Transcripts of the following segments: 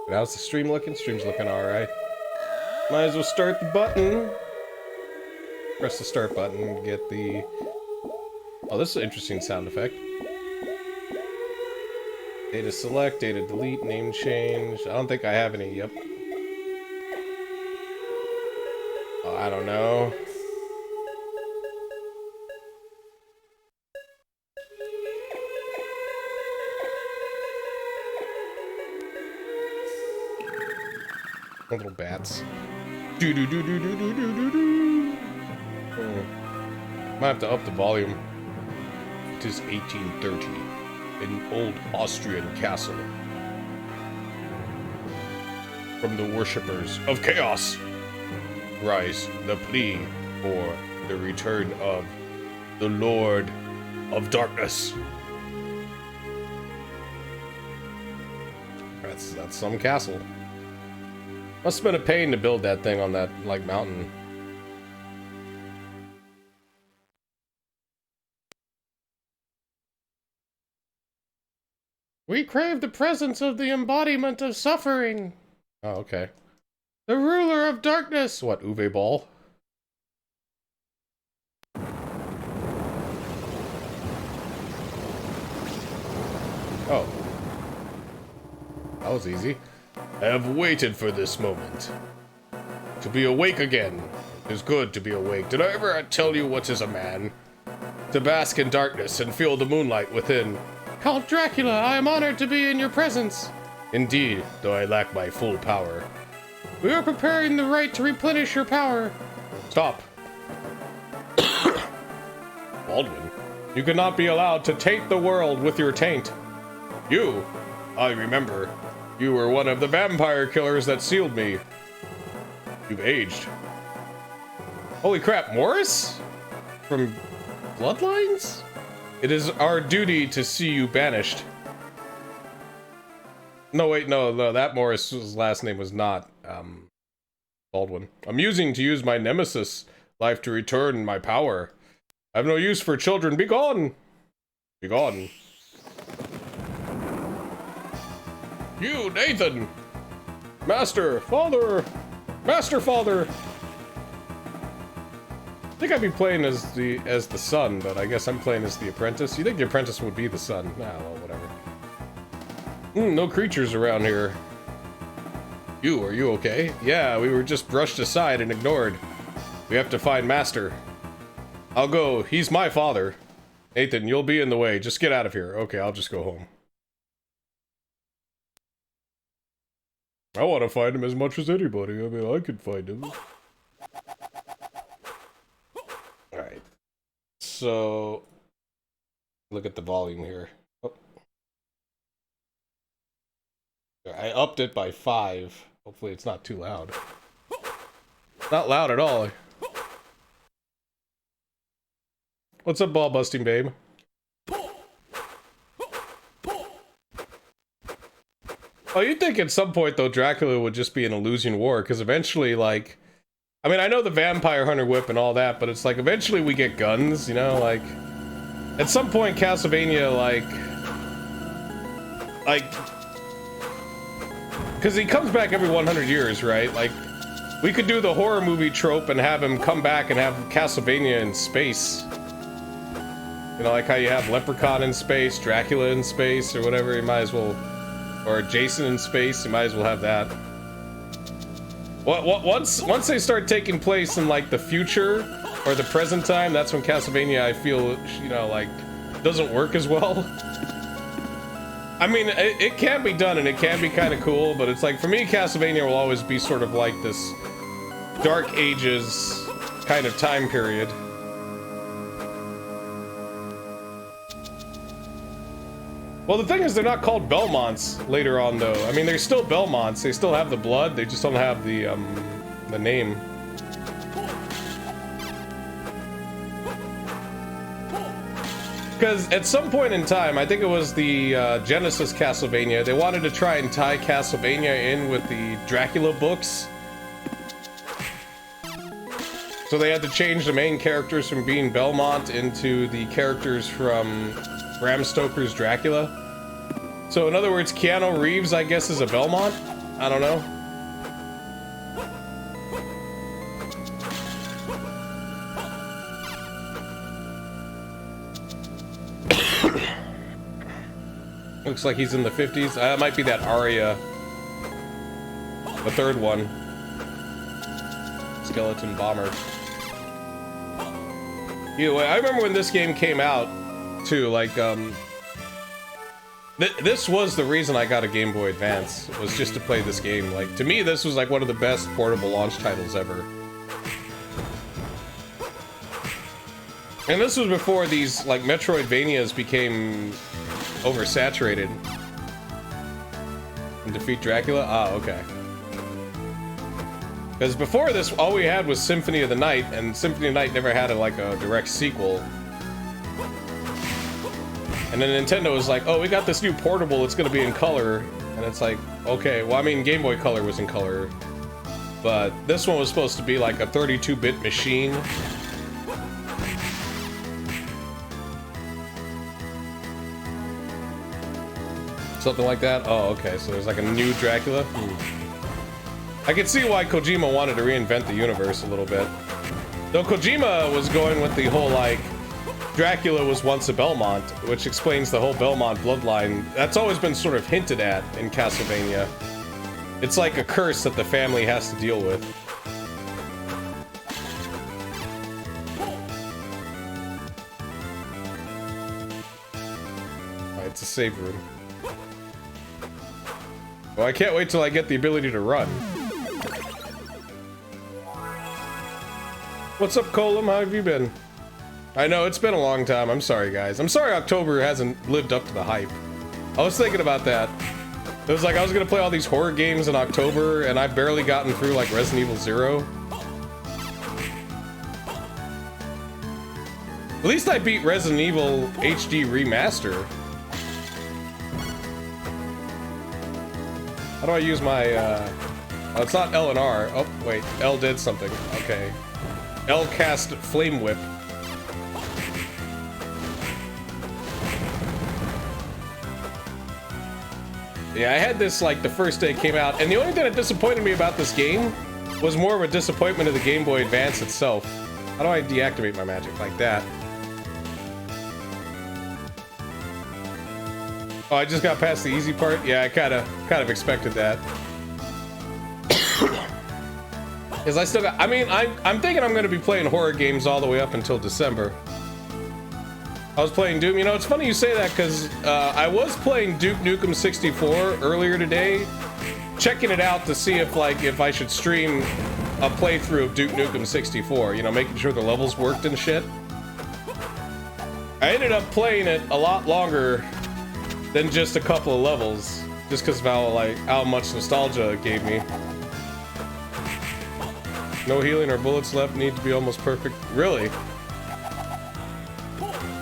How's the stream looking? Stream's looking alright. Might as well start the button. Press the start button, get the... Oh, this is an interesting sound effect. Data select, data delete, name change. I don't think I have any, yep. Oh, I don't know. Little bats. Do do do do do do do do. Might have to up the volume. It is 1830, an old Austrian castle. From the worshippers of chaos, rise the plea for the return of the Lord of Darkness. That's some castle. Must have been a pain to build that thing on that, like, mountain. We crave the presence of the embodiment of suffering. Oh, okay. The ruler of darkness. What, Uwe Ball? Oh. That was easy. I have waited for this moment. To be awake again. It is good to be awake. Did I ever tell you what is a man? To bask in darkness and feel the moonlight within. Count Dracula, I am honored to be in your presence. Indeed, though I lack my full power. We are preparing the rite to replenish your power. Stop. Baldwin, you cannot be allowed to taint the world with your taint. You, I remember. You were one of the vampire killers that sealed me. You've aged. Holy crap, Morris? From Bloodlines? It is our duty to see you banished. No, wait, no, that Morris's last name was not, Baldwin. Amusing to use my nemesis life to return my power. I have no use for children. Be gone! Be gone. You, Nathan! Master, father! Master, father! I think I'd be playing as the son, but I guess I'm playing as the apprentice. You think the apprentice would be the son? Nah, well, whatever. No creatures around here. Are you okay? Yeah, we were just brushed aside and ignored. We have to find Master. I'll go. He's my father. Nathan, you'll be in the way. Just get out of here. Okay, I'll just go home. I want to find him as much as anybody. I mean, I could find him. Alright. So... look at the volume here. Oh. I upped it by 5. Hopefully it's not too loud. Not loud at all. What's up, ball busting babe? Oh, you'd think at some point, though, Dracula would just be an Illusion War, because eventually, like... I mean, I know the Vampire Hunter Whip and all that, but it's like, eventually we get guns, you know, like... At some point, Castlevania, like... Because he comes back every 100 years, right? Like, we could do the horror movie trope and have him come back and have Castlevania in space. You know, like how you have Leprechaun in space, Dracula in space, or whatever, you might as well... Or Jason in space, you might as well have that. Once they start taking place in, like, the future, or the present time, that's when Castlevania, I feel, you know, like, doesn't work as well. I mean, it can be done, and it can be kind of cool, but it's like, for me, Castlevania will always be sort of like this Dark Ages kind of time period. Well, the thing is, they're not called Belmonts later on, though. I mean, they're still Belmonts. They still have the blood. They just don't have the name. Because at some point in time, I think it was the Genesis Castlevania, they wanted to try and tie Castlevania in with the Dracula books. So they had to change the main characters from being Belmont into the characters from Bram Stoker's Dracula. So in other words, Keanu Reeves, I guess, is a Belmont. I don't know. Looks like he's in the 50s. That might be that Aria. The third one. Skeleton Bomber. Either way, I remember when this game came out, too, like, this was the reason I got a Game Boy Advance, was just to play this game. Like, to me, this was like one of the best portable launch titles ever. And this was before these, like, Metroidvanias became oversaturated. And defeat Dracula? Ah, okay. Because before this, all we had was Symphony of the Night, and Symphony of the Night never had a direct sequel. And then Nintendo was like, oh, we got this new portable, it's gonna be in color. And it's like, okay, well, I mean, Game Boy Color was in color. But this one was supposed to be like a 32-bit machine. Something like that? Oh, okay, so there's like a new Dracula? I can see why Kojima wanted to reinvent the universe a little bit. Though Kojima was going with the whole, like, Dracula was once a Belmont, which explains the whole Belmont bloodline. That's always been sort of hinted at in Castlevania. It's like a curse that the family has to deal with. Alright, it's a save room. Well, I can't wait till I get the ability to run. What's up, Colum? How have you been? I know, it's been a long time. I'm sorry, guys. I'm sorry October hasn't lived up to the hype. I was thinking about that. It was like I was gonna play all these horror games in October, and I've barely gotten through, like, Resident Evil 0. At least I beat Resident Evil HD Remaster. How do I use my, oh, it's not L and R. Oh, wait, L did something. Okay. L cast Flame Whip. Yeah, I had this, like, the first day it came out, and the only thing that disappointed me about this game was more of a disappointment of the Game Boy Advance itself. How do I deactivate my magic? Like that. Oh, I just got past the easy part? Yeah, I kind of expected that. Because I still got, I mean, I'm thinking I'm going to be playing horror games all the way up until December. I was playing Doom. You know, it's funny you say that, because I was playing Duke Nukem 64 earlier today, checking it out to see if, like, if I should stream a playthrough of Duke Nukem 64, you know, making sure the levels worked and shit. I ended up playing it a lot longer than just a couple of levels, just because of how, like, how much nostalgia it gave me. No healing or bullets left, need to be almost perfect. Really?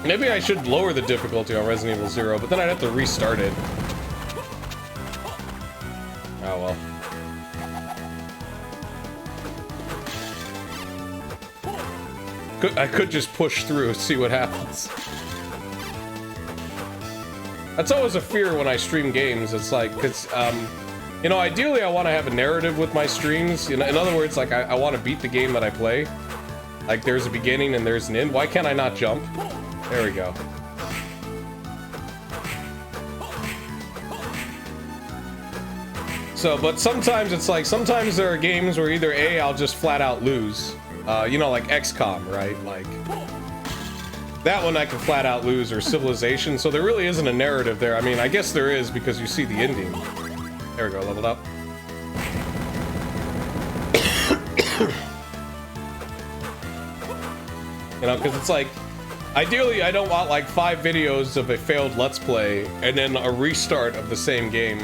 Maybe I should lower the difficulty on Resident Evil 0, but then I'd have to restart it. Oh well. I could just push through, see what happens. That's always a fear when I stream games. It's like, cause, you know, ideally I want to have a narrative with my streams. You know, in other words, like, I want to beat the game that I play. Like, there's a beginning and there's an end. Why can't I not jump? There we go. So, but sometimes it's like, sometimes there are games where either A, I'll just flat out lose. You know, like XCOM, right? Like, that one I can flat out lose, or Civilization. So there really isn't a narrative there. I mean, I guess there is, because you see the ending. There we go, leveled up. You know, because it's like, ideally I don't want like 5 videos of a failed Let's Play and then a restart of the same game.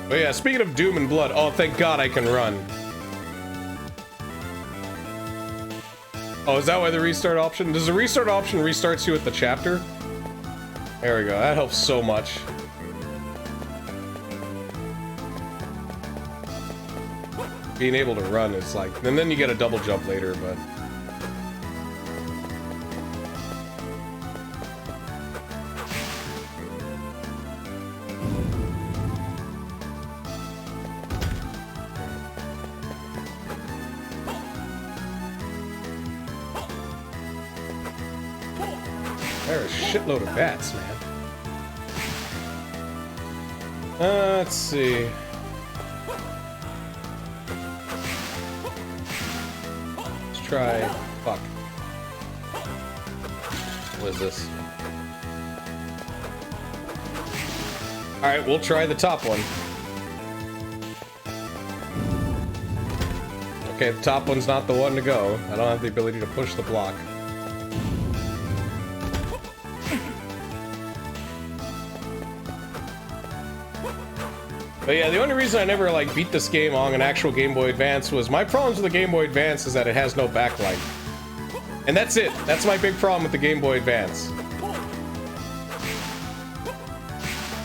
But yeah, speaking of Doom and Blood, oh, thank God I can run. Oh, is that why the restart option? Does the restart option restarts you at the chapter? There we go, that helps so much. being able to run is like, and then you get a double jump later, but. There are a shitload of bats, man. Let's see. Let's try. Fuck. What is this? Alright, we'll try the top one. Okay, the top one's not the one to go. I don't have the ability to push the block. But yeah, the only reason I never like beat this game on an actual Game Boy Advance was my problems with the Game Boy Advance is that it has no backlight. And that's it. That's my big problem with the Game Boy Advance.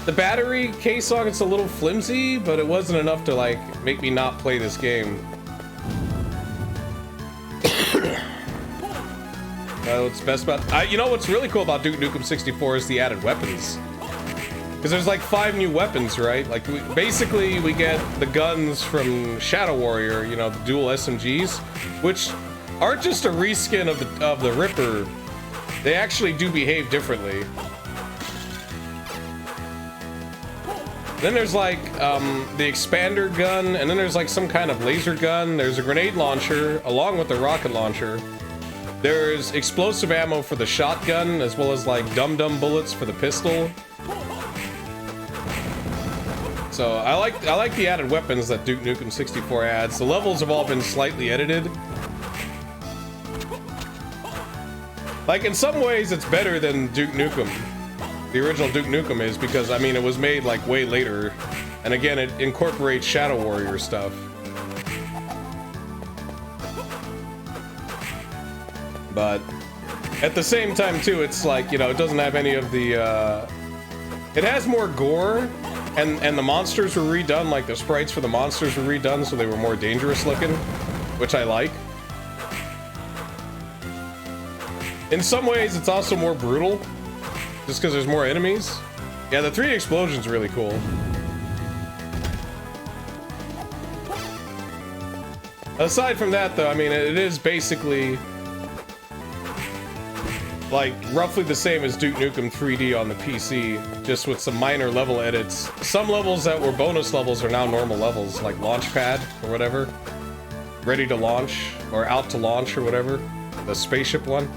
The battery case on it's a little flimsy, but it wasn't enough to like make me not play this game. What's best about you know what's really cool about Duke Nukem 64 is the added weapons. Because there's like 5 new weapons, right? Like, basically, we get the guns from Shadow Warrior, you know, the dual SMGs, which aren't just a reskin of the Ripper. They actually do behave differently. Then there's like the expander gun, and then there's like some kind of laser gun. There's a grenade launcher along with the rocket launcher. There's explosive ammo for the shotgun, as well as like dum-dum bullets for the pistol. So I like the added weapons that Duke Nukem 64 adds. The levels have all been slightly edited. Like in some ways it's better than Duke Nukem. The original Duke Nukem is because I mean it was made like way later. And again it incorporates Shadow Warrior stuff. But at the same time too, it's like, you know, it doesn't have any of the it has more gore. And the monsters were redone, like the sprites for the monsters were redone, so they were more dangerous looking, which I like. In some ways, it's also more brutal, just because there's more enemies. Yeah, the 3D explosion's really cool. Aside from that, though, I mean, it is basically like roughly the same as Duke Nukem 3D on the PC, just with some minor level edits. Some levels that were bonus levels are now normal levels, like Launchpad or whatever. Ready to launch, or out to launch or whatever. The spaceship one.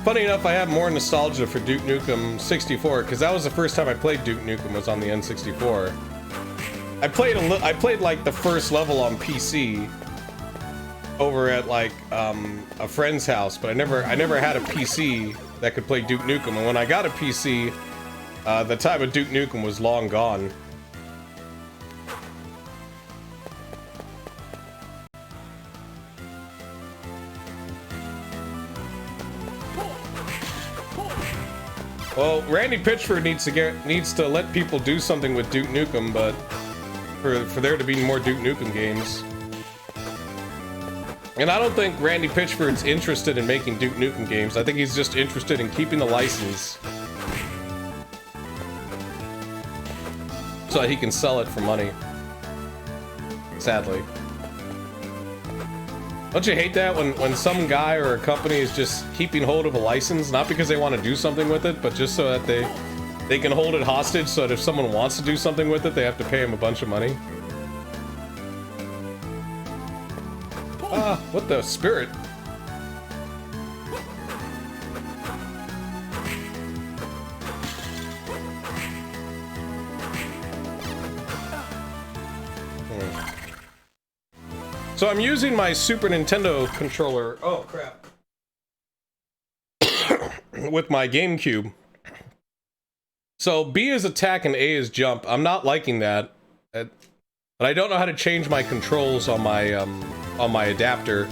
Funny enough, I have more nostalgia for Duke Nukem 64, because that was the first time I played Duke Nukem was on the N64. I played like the first level on PC. Over at like a friend's house, but I never had a PC that could play Duke Nukem, and when I got a PC, the time of Duke Nukem was long gone. Well, Randy Pitchford needs to let people do something with Duke Nukem, but for there to be more Duke Nukem games. And I don't think Randy Pitchford's interested in making Duke Nukem games. I think he's just interested in keeping the license so that he can sell it for money. Sadly. Don't you hate that when some guy or a company is just keeping hold of a license, not because they want to do something with it, but just so that they can hold it hostage so that if someone wants to do something with it, they have to pay him a bunch of money? Ah, what the spirit? So I'm using my Super Nintendo controller. Oh, crap. With my GameCube. So B is attack and A is jump. I'm not liking that. But I don't know how to change my controls on my adapter.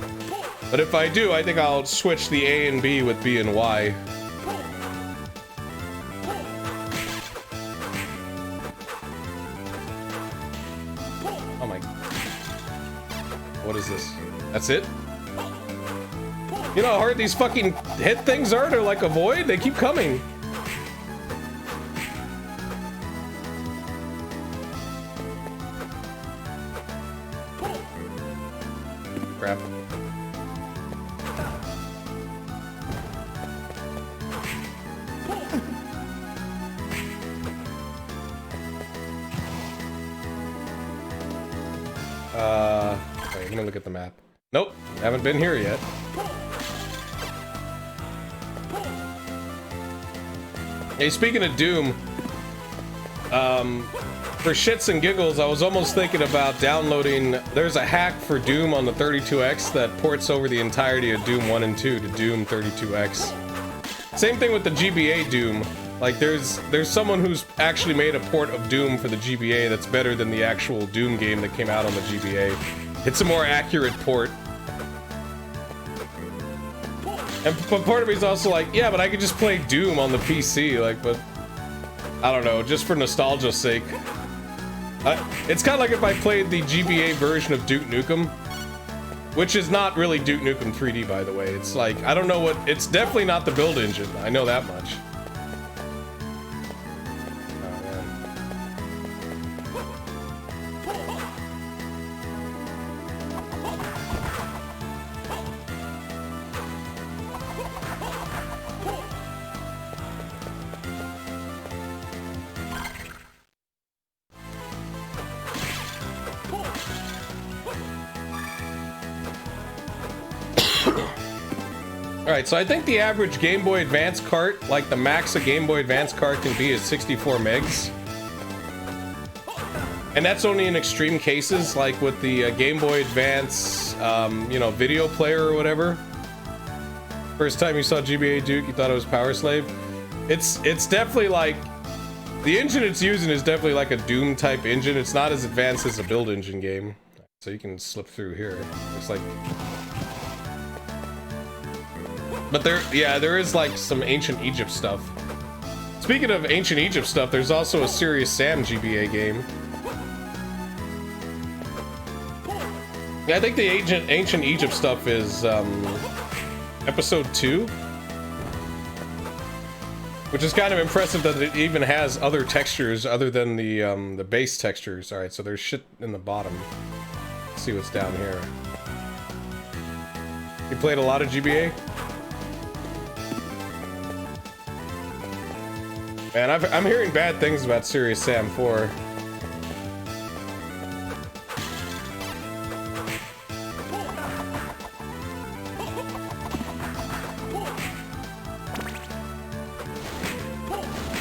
But if I do, I think I'll switch the A and B with B and Y. What is this? That's it? You know how hard these fucking hit things are to like avoid? They keep coming. Crap. Wait, let me look at the map. Nope, haven't been here yet. Hey, speaking of Doom, for shits and giggles, I was almost thinking about downloading. There's a hack for Doom on the 32X that ports over the entirety of Doom 1 and 2 to Doom 32X. Same thing with the GBA Doom. Like, there's someone who's actually made a port of Doom for the GBA that's better than the actual Doom game that came out on the GBA. It's a more accurate port. But part of me is also like, yeah, but I could just play Doom on the PC, like, but I don't know, just for nostalgia's sake. It's kind of like if I played the GBA version of Duke Nukem, which is not really Duke Nukem 3D, by the way. It's like, I don't know what, it's definitely not the build engine. I know that much. Alright, so I think the average Game Boy Advance cart, like the max a Game Boy Advance cart can be, is 64 megs. And that's only in extreme cases, like with the Game Boy Advance, you know, video player or whatever. First time you saw GBA Duke, you thought it was Power Slave. It's definitely like, the engine it's using is definitely like a Doom type engine. It's not as advanced as a build engine game. So you can slip through here. It's like... But there is like some ancient Egypt stuff. Speaking of ancient Egypt stuff, there's also a Serious Sam GBA game. Yeah, I think the ancient Egypt stuff is episode 2, which is kind of impressive that it even has other textures other than the base textures. All right, so there's shit in the bottom. Let's see what's down here. You played a lot of GBA? Man, I'm hearing bad things about Serious Sam 4.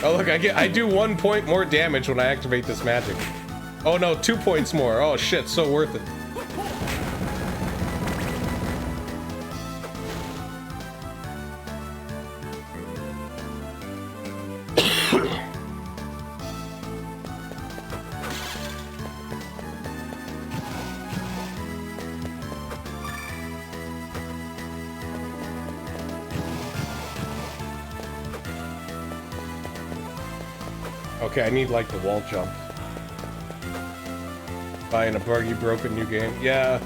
Oh look, I do 1 point more damage when I activate this magic. Oh no, 2 points more. Oh shit, so worth it. Okay, I need like the wall jump. Buying a buggy, broken new game. Yeah.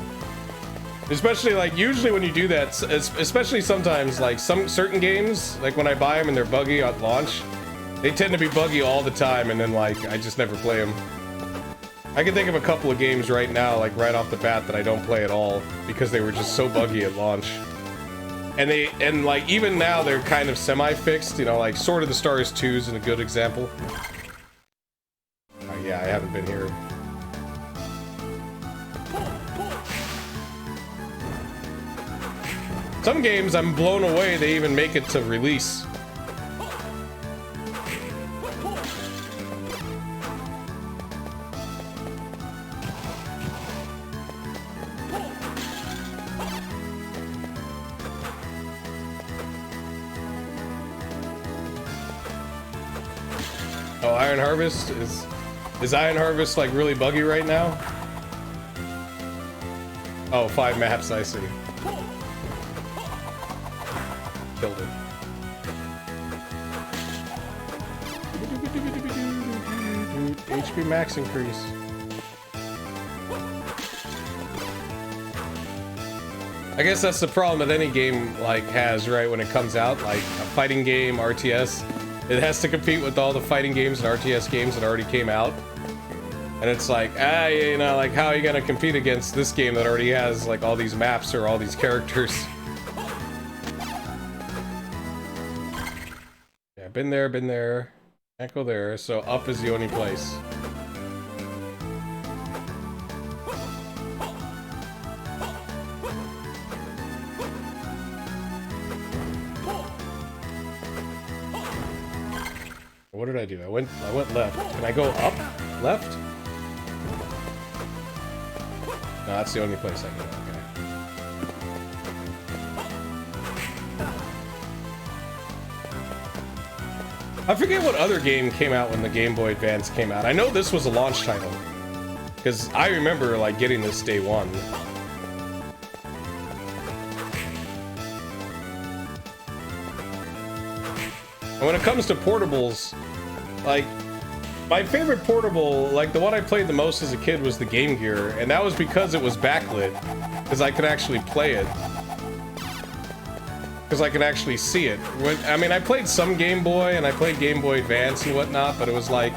Especially like, usually when you do that, especially sometimes like some certain games, like when I buy them and they're buggy at launch, they tend to be buggy all the time and then like, I just never play them. I can think of a couple of games right now, like right off the bat, that I don't play at all because they were just so buggy at launch. And like even now they're kind of semi-fixed, you know, like Sword of the Stars 2 is a good example. Yeah, I haven't been here. Some games I'm blown away they even make it to release. Oh, Iron Harvest is Iron Harvest like really buggy right now? Oh, 5 maps, I see. Killed it. HP max increase. I guess that's the problem that any game like has, right? When it comes out, like a fighting game, RTS, it has to compete with all the fighting games and RTS games that already came out. And it's like, you know, like how are you gonna compete against this game that already has like all these maps or all these characters? Yeah, been there. Can't go there, so up is the only place. What did I do? I went left. Can I go up? Left? No, that's the only place I can go. Okay. I forget what other game came out when the Game Boy Advance came out. I know this was a launch title, because I remember like getting this day one. And when it comes to portables, like, my favorite portable, like the one I played the most as a kid was the Game Gear, and that was because it was backlit, because I could actually play it. Because I could actually see it. I mean, I played some Game Boy, and I played Game Boy Advance and whatnot, but it was like,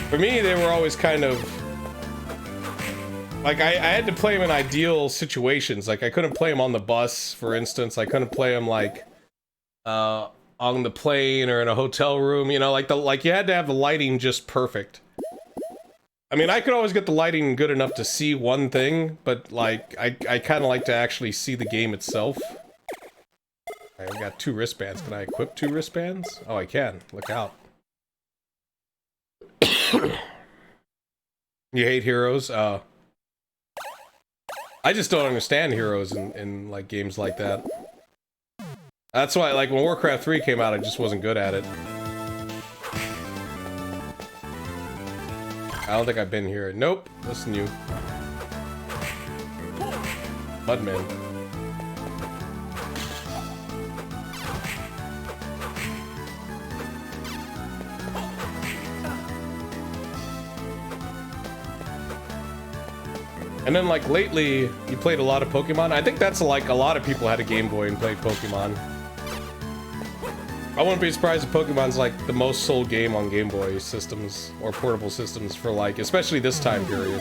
for me, they were always kind of, like, I had to play them in ideal situations. Like, I couldn't play them on the bus, for instance. I couldn't play them, like, on the plane or in a hotel room, you know, like you had to have the lighting just perfect. I mean, I could always get the lighting good enough to see one thing, but like I kind of like to actually see the game itself. Alright, we got 2 wristbands. Can I equip 2 wristbands? Oh, I can. Look out. You hate heroes? I just don't understand heroes in like games like that. That's why, like, when Warcraft 3 came out, I just wasn't good at it. I don't think I've been here. Nope, that's new. Mudman. And then, like, lately, you played a lot of Pokemon. I think that's, like, a lot of people had a Game Boy and played Pokemon. I wouldn't be surprised if Pokemon's, like, the most sold game on Game Boy systems, or portable systems for, like, especially this time period.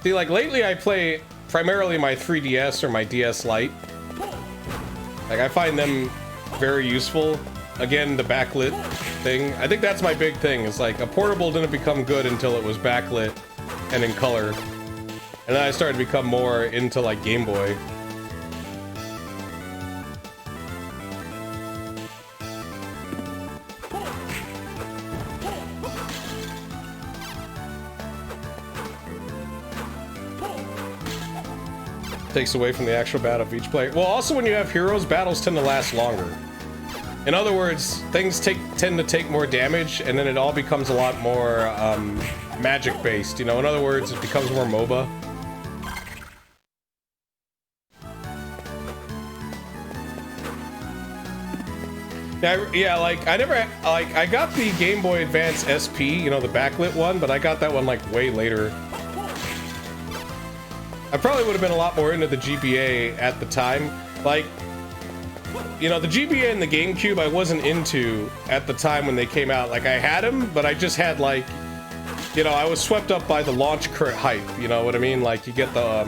See, like, lately I play primarily my 3DS or my DS Lite. Like, I find them very useful. Again, the backlit thing. I think that's my big thing, is like, a portable didn't become good until it was backlit and in color. And then I started to become more into, like, Game Boy. Takes away from the actual battle of each player. Well, also when you have heroes, battles tend to last longer. In other words, things tend to take more damage, and then it all becomes a lot more magic-based. You know, in other words, it becomes more MOBA. Yeah, like, I got the Game Boy Advance SP, you know, the backlit one, but I got that one, like, way later. I probably would have been a lot more into the GBA at the time. Like, you know, the GBA and the GameCube I wasn't into at the time when they came out. Like, I had them, but I just had, like, you know, I was swept up by the launch hype, you know what I mean? Like, you get the,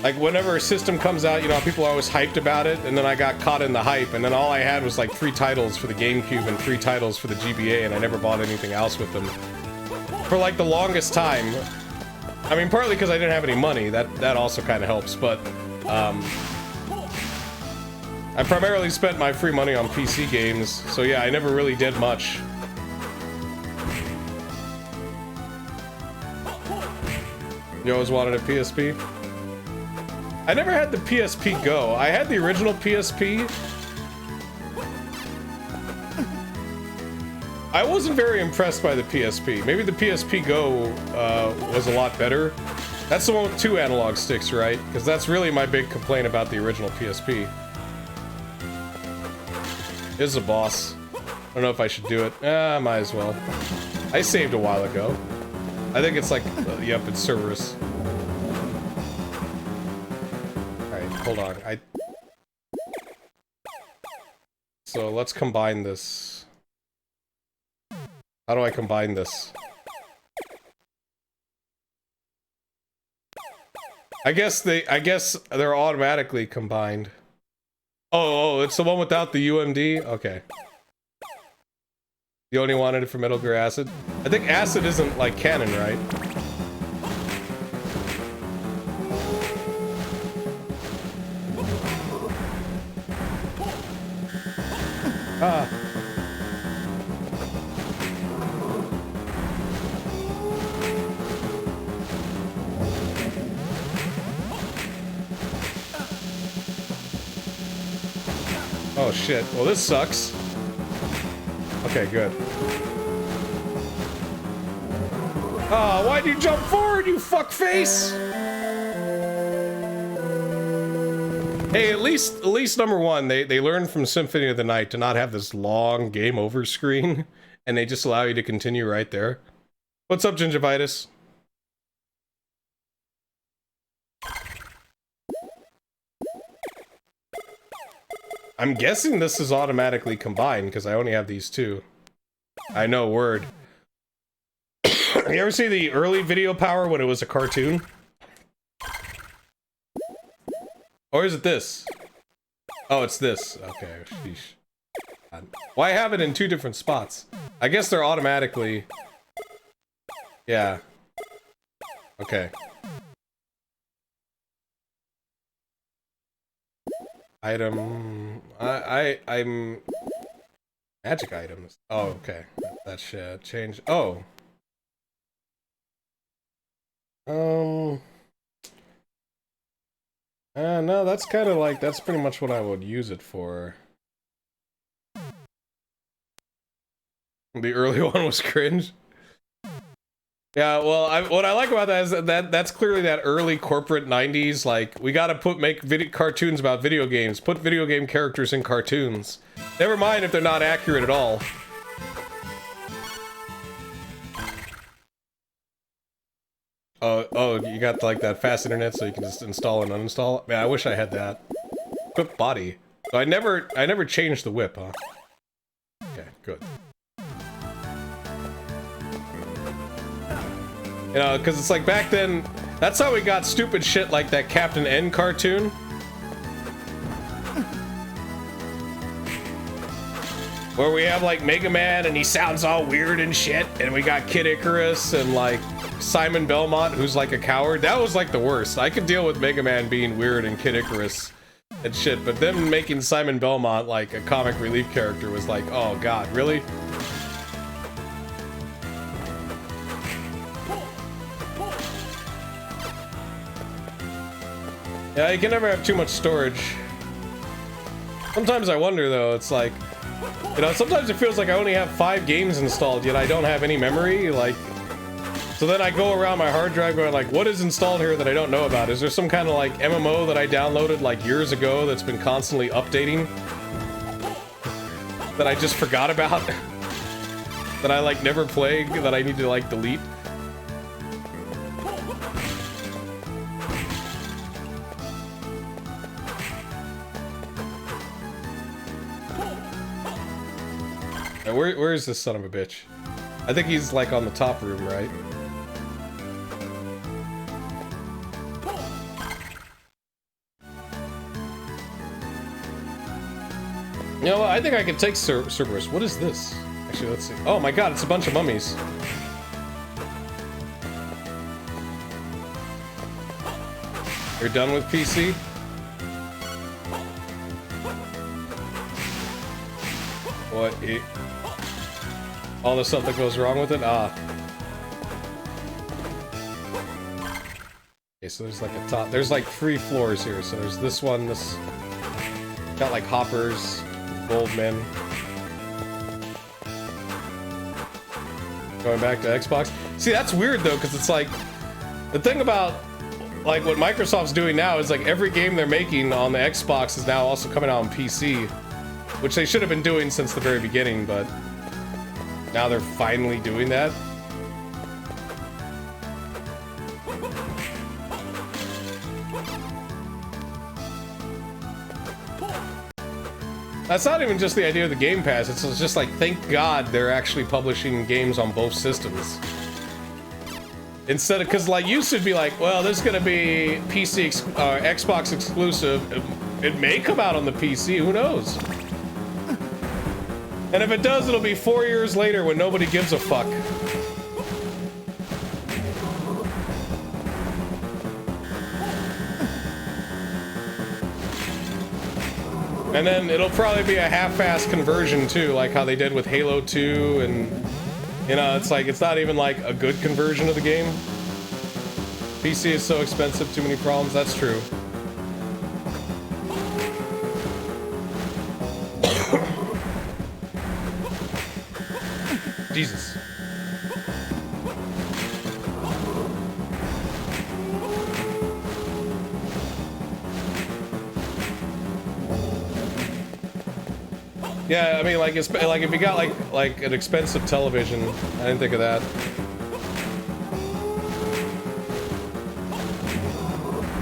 like, whenever a system comes out, you know, people are always hyped about it, and then I got caught in the hype, and then all I had was, like, 3 titles for the GameCube and 3 titles for the GBA, and I never bought anything else with them. For, like, the longest time. I mean, partly because I didn't have any money, that also kind of helps, but, I primarily spent my free money on PC games, so yeah, I never really did much. You always wanted a PSP? I never had the PSP Go. I had the original PSP. I wasn't very impressed by the PSP. Maybe the PSP Go was a lot better. That's the one with 2 analog sticks, right? Because that's really my big complaint about the original PSP. This is a boss. I don't know if I should do it. Might as well. I saved a while ago. I think it's like, yep, it's Cerberus. Alright, hold on. So let's combine this. How do I combine this? I guess they're automatically combined. Oh, it's the one without the UMD? Okay. You only wanted it for Metal Gear Acid? I think Acid isn't, like, canon, right? Ah. Oh shit. Well, this sucks. Okay, good. Oh, why'd you jump forward, you fuckface? Hey, at least number one, they learned from Symphony of the Night to not have this long game over screen, and they just allow you to continue right there. What's up, Gingivitis? I'm guessing this is automatically combined because I only have these two. I know, word. You ever see the early Video Power when it was a cartoon? Or is it this? Oh, it's this. Okay, sheesh. Why have it in two different spots? I guess they're automatically... Yeah. Okay. Item... I'm... Magic items. Oh, okay. That should change... Oh. No, that's kind of like... That's pretty much what I would use it for. The early one was cringe. Yeah, well, what I like about that is that's clearly that early corporate 90s, like, we gotta make cartoons about video games. Put video game characters in cartoons. Never mind if they're not accurate at all. Oh, you got, like, that fast internet so you can just install and uninstall? Man, I wish I had that. Equip body. So I never changed the whip, huh? Okay, good. You know, because it's like back then, that's how we got stupid shit like that Captain N cartoon. Where we have like Mega Man and he sounds all weird and shit, and we got Kid Icarus and like Simon Belmont who's like a coward. That was like the worst. I could deal with Mega Man being weird and Kid Icarus and shit, but them making Simon Belmont like a comic relief character was like, oh god, really? Yeah, you can never have too much storage. Sometimes I wonder though, it's like, you know, sometimes it feels like I only have 5 games installed, yet I don't have any memory, like... So then I go around my hard drive going like, what is installed here that I don't know about? Is there some kind of like MMO that I downloaded like years ago that's been constantly updating? That I just forgot about? That I like never played, that I need to like delete? Where is this son of a bitch? I think he's like on the top room, right? You know what? I think I can take Cerberus. What is this? Actually, let's see. Oh my god, it's a bunch of mummies. You're done with PC? What? All the stuff that goes wrong with it? Ah. Okay, so there's like a top. There's like 3 floors here. So there's this one, this. Got like hoppers, gold men. Going back to Xbox. See, that's weird though, because it's like. The thing about. Like what Microsoft's doing now is like every game they're making on the Xbox is now also coming out on PC. Which they should have been doing since the very beginning, but. Now they're finally doing that. That's not even just the idea of the Game Pass. It's just like, thank God they're actually publishing games on both systems. Instead of, because like used to be like, well, this is gonna be Xbox exclusive. It may come out on the PC, who knows? And if it does, it'll be 4 years later when nobody gives a fuck. And then it'll probably be a half-assed conversion too, like how they did with Halo 2, and you know, it's like, it's not even like a good conversion of the game. PC is so expensive, too many problems, that's true. Jesus. Yeah, I mean, like, it's like if you got like an expensive television, I didn't think of that.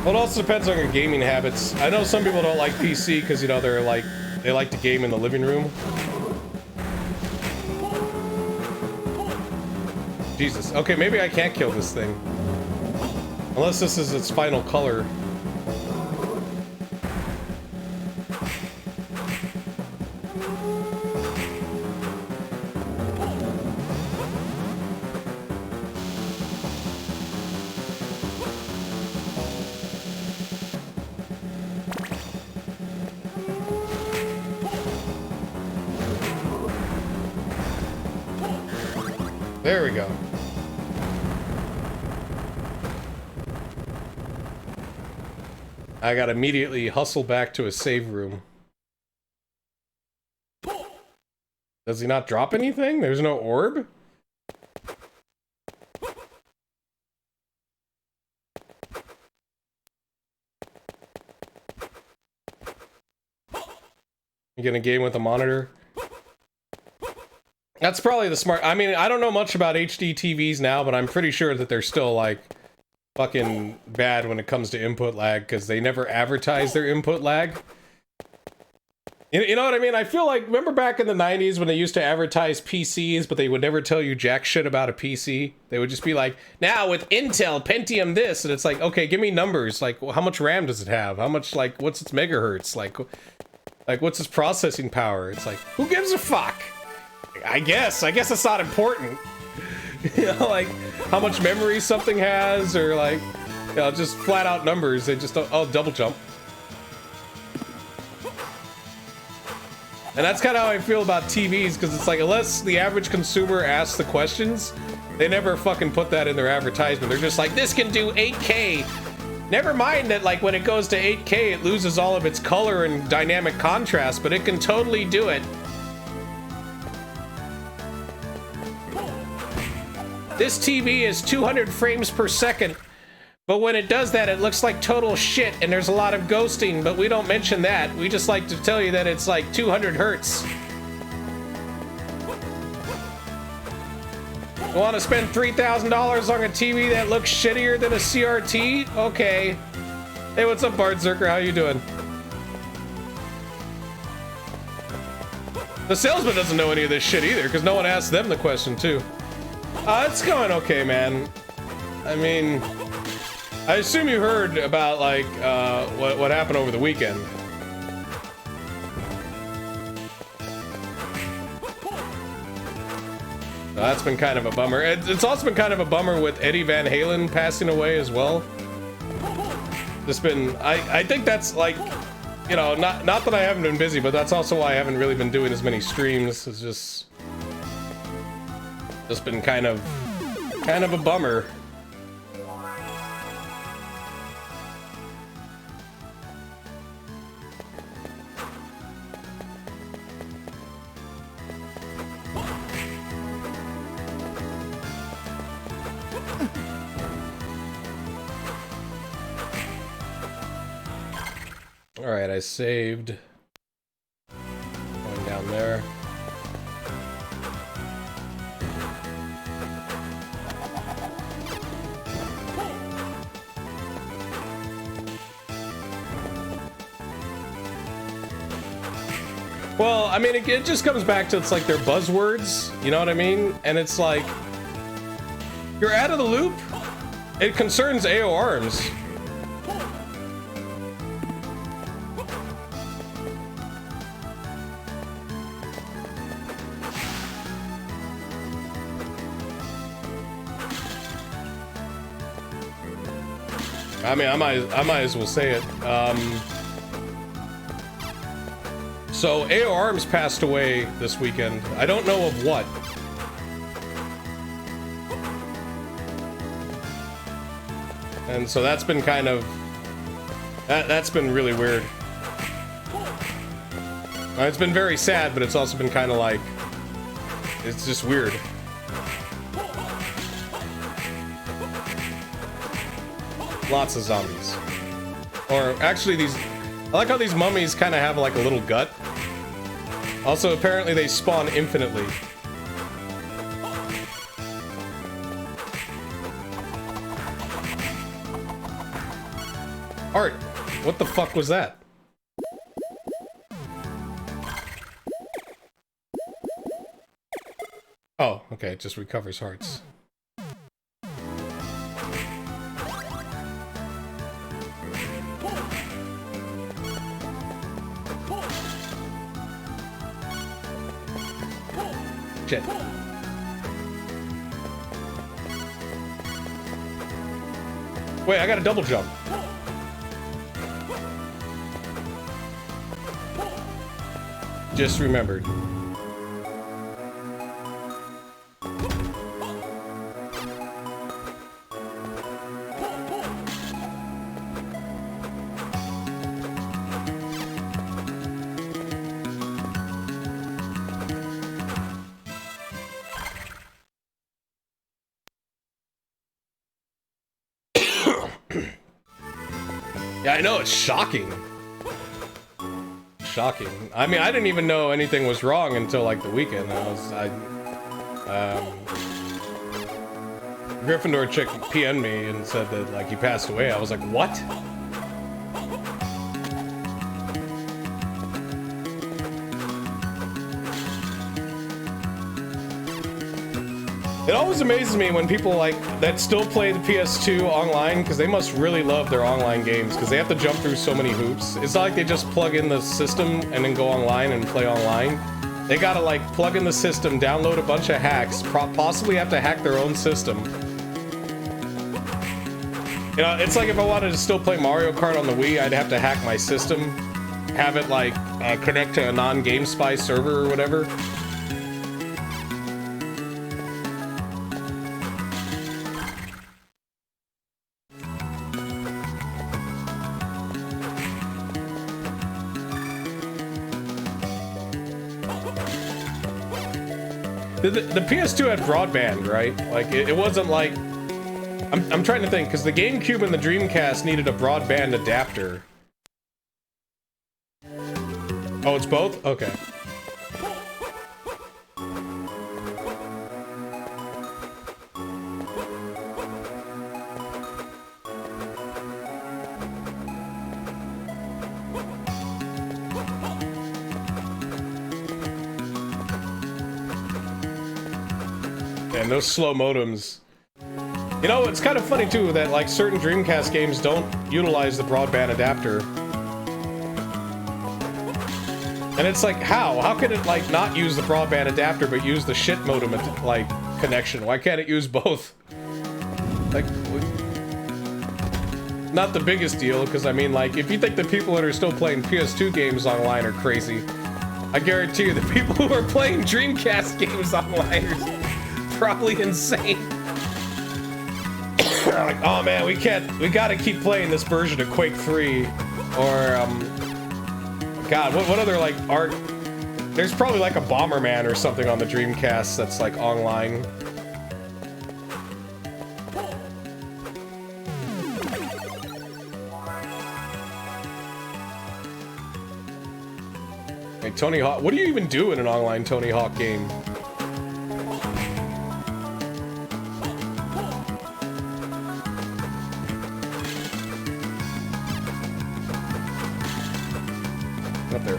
Well, it also depends on your gaming habits. I know some people don't like PC because, you know, they like to game in the living room. Jesus. Okay, maybe I can't kill this thing. Unless this is its final color. There we go. I gotta immediately hustle back to a save room. Does he not drop anything? There's no orb? You get a game with a monitor? That's probably the smart... I mean, I don't know much about HD TVs now, but I'm pretty sure that they're still, like, fucking bad when it comes to input lag, because they never advertise their input lag. You know what I mean? I feel like, remember back in the 90s when they used to advertise PCs, but they would never tell you jack shit about a PC? They would just be like, now with Intel, Pentium this, and it's like, okay, give me numbers. Like, how much RAM does it have? How much, like, what's its megahertz? Like what's its processing power? It's like, who gives a fuck? I guess it's not important. You know, like, how much memory something has, or like, you know, just flat out numbers. They just don't, oh, double jump. And that's kind of how I feel about TVs, because it's like, unless the average consumer asks the questions, they never fucking put that in their advertisement. They're just like, this can do 8K. Never mind that, like, when it goes to 8K, it loses all of its color and dynamic contrast, but it can totally do it. This TV is 200 frames per second, but when it does that, it looks like total shit, and there's a lot of ghosting, but we don't mention that. We just like to tell you that it's like 200 hertz. You want to spend $3,000 on a TV that looks shittier than a CRT? Okay. Hey, what's up, Bart Zerker? How you doing? The salesman doesn't know any of this shit either, because no one asked them the question, too. It's going okay, man. I mean, I assume you heard about, like, what happened over the weekend. That's been kind of a bummer. It's also been kind of a bummer with Eddie Van Halen passing away as well. Just been, I think that's like, you know, not that I haven't been busy, but that's also why I haven't really been doing as many streams. It's just been kind of a bummer. All right, I saved. Going down there. Well, I mean, it just comes back to, it's like their buzzwords, you know what I mean? And it's like, you're out of the loop? It concerns AO Arms. I mean, I might as well say it. So AO Arms passed away this weekend. I don't know of what. And so that's been kind of... That's been really weird. It's been very sad, but it's also been kind of like... It's just weird. Lots of zombies. Or actually these... I like how these mummies kind of have like a little gut. Also, apparently they spawn infinitely. Art, what the fuck was that? Oh, okay, it just recovers hearts. Shit. Wait, I got a double jump. Just remembered. Yeah, I know, it's shocking. Shocking. I mean, I didn't even know anything was wrong until like the weekend. Gryffindor chick PN'd me and said that like he passed away. I was like, what? It always amazes me when people like that still play the PS2 online, because they must really love their online games, because they have to jump through so many hoops. It's not like they just plug in the system and then go online and play online. They gotta like plug in the system, download a bunch of hacks, possibly have to hack their own system. You know, it's like if I wanted to still play Mario Kart on the Wii, I'd have to hack my system, have it like connect to a non-GameSpy server or whatever. The PS2 had broadband, right? Like, it wasn't like... I'm trying to think, because the GameCube and the Dreamcast needed a broadband adapter. Oh, it's both? Okay. And those slow modems. You know, it's kind of funny too that like certain Dreamcast games don't utilize the broadband adapter. And it's like, how? How can it like not use the broadband adapter but use the shit modem like connection? Why can't it use both? Like, not the biggest deal, because I mean, like, if you think the people that are still playing PS2 games online are crazy, I guarantee you the people who are playing Dreamcast games online are probably insane. Like, oh man, we gotta keep playing this version of Quake 3, or God, what other like art? There's probably like a Bomberman or something on the Dreamcast that's like online. Hey, Tony Hawk, what do you even do in an online Tony Hawk game? Up there.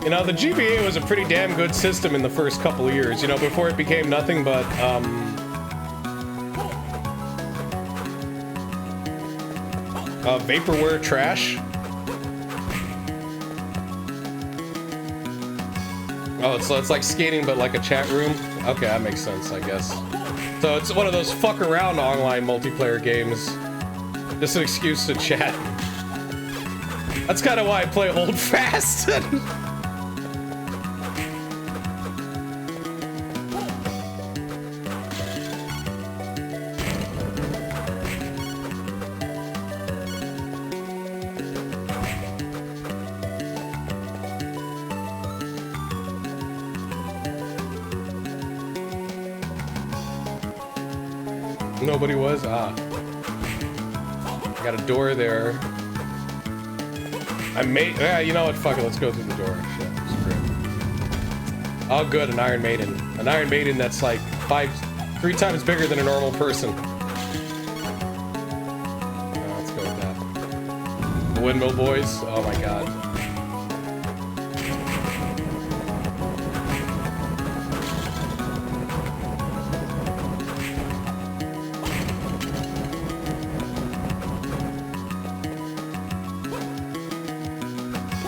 You know, the GBA was a pretty damn good system in the first couple of years, you know, before it became nothing but, vaporware trash. Oh, so it's like skating, but like a chat room? Okay, that makes sense, I guess. So it's one of those fuck around online multiplayer games. Just an excuse to chat. That's kind of why I play Hold Fast. Nobody was? Ah. Got a door there. Yeah, you know what? Fuck it. Let's go through the door. Shit. Screw it. Oh, good. An Iron Maiden. An Iron Maiden that's like 3 times bigger than a normal person. Let's go with that. The Windmill Boys. Oh my god.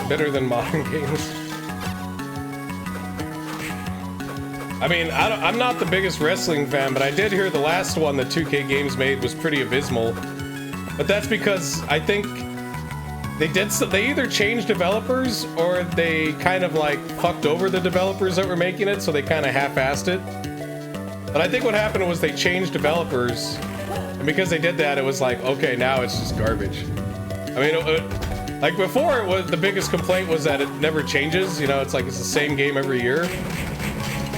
Better than modern games. I mean, I'm not the biggest wrestling fan, but I did hear the last one that 2K Games made was pretty abysmal. But that's because I think they either changed developers or they kind of like fucked over the developers that were making it, so they kind of half-assed it. But I think what happened was they changed developers, and because they did that, it was like, okay, now it's just garbage. I mean, like before, it was the biggest complaint was that it never changes. You know, it's like it's the same game every year.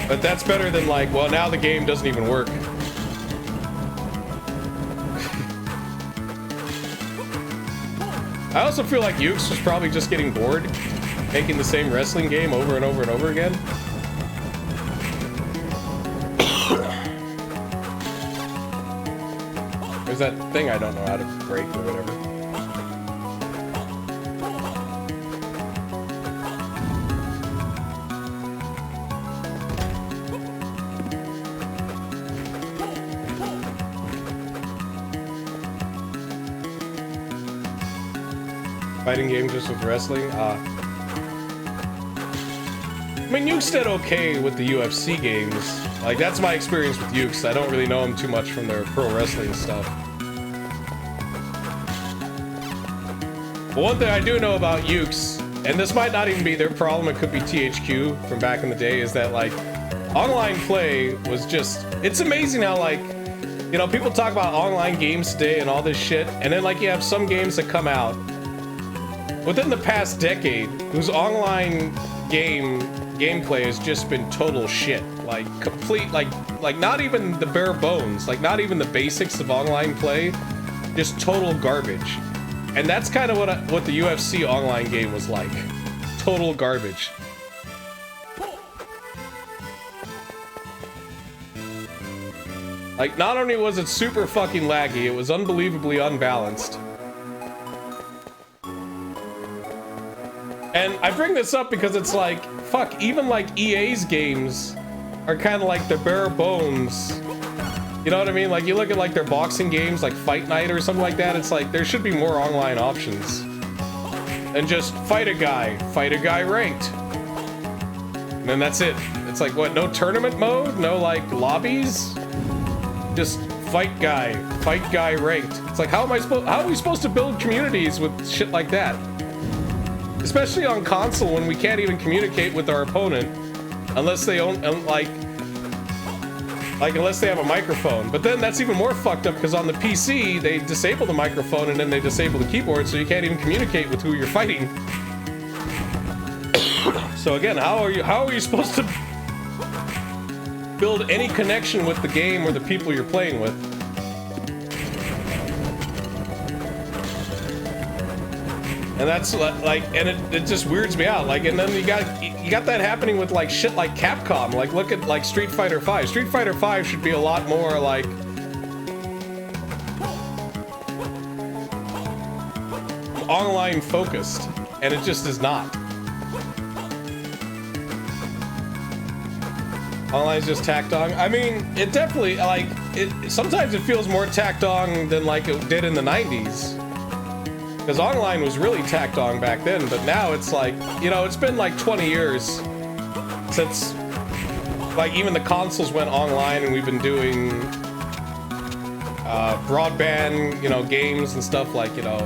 But that's better than like, well, now the game doesn't even work. I also feel like Ukes was probably just getting bored making the same wrestling game over and over and over again. There's that thing I don't know how to break or whatever. Fighting game just with wrestling? I mean, Ukes did okay with the UFC games. Like, that's my experience with Ukes. I don't really know them too much from their pro wrestling stuff. But one thing I do know about Ukes, and this might not even be their problem, it could be THQ from back in the day, is that, like, online play was just... It's amazing how, like, you know, people talk about online games today and all this shit, and then, like, you have some games that come out within the past decade, whose online gameplay has just been total shit. Like, complete, like not even the bare bones, like not even the basics of online play, just total garbage. And that's kind of what the UFC online game was like. Total garbage. Like, not only was it super fucking laggy, it was unbelievably unbalanced. And I bring this up because it's like, fuck, even like EA's games are kind of like the bare bones. You know what I mean? Like, you look at like their boxing games, like Fight Night or something like that, it's like, there should be more online options. And just fight a guy ranked. And then that's it. It's like, what, no tournament mode? No like lobbies? Just fight guy ranked. It's like, how are we supposed to build communities with shit like that? Especially on console when we can't even communicate with our opponent unless they own, like unless they have a microphone. But then that's even more fucked up because on the PC they disable the microphone and then they disable the keyboard, so you can't even communicate with who you're fighting. So again, how are you supposed to build any connection with the game or the people you're playing with? And that's like, and it just weirds me out. Like, and then you got that happening with like shit like Capcom. Like, look at like Street Fighter V. Street Fighter V should be a lot more like online focused, and it just is not. Online's just tacked on. I mean, it definitely, like, sometimes it feels more tacked on than like it did in the 90s. Because online was really tacked on back then, but now it's like, you know, it's been like 20 years since, like, even the consoles went online and we've been doing broadband, you know, games and stuff like, you know,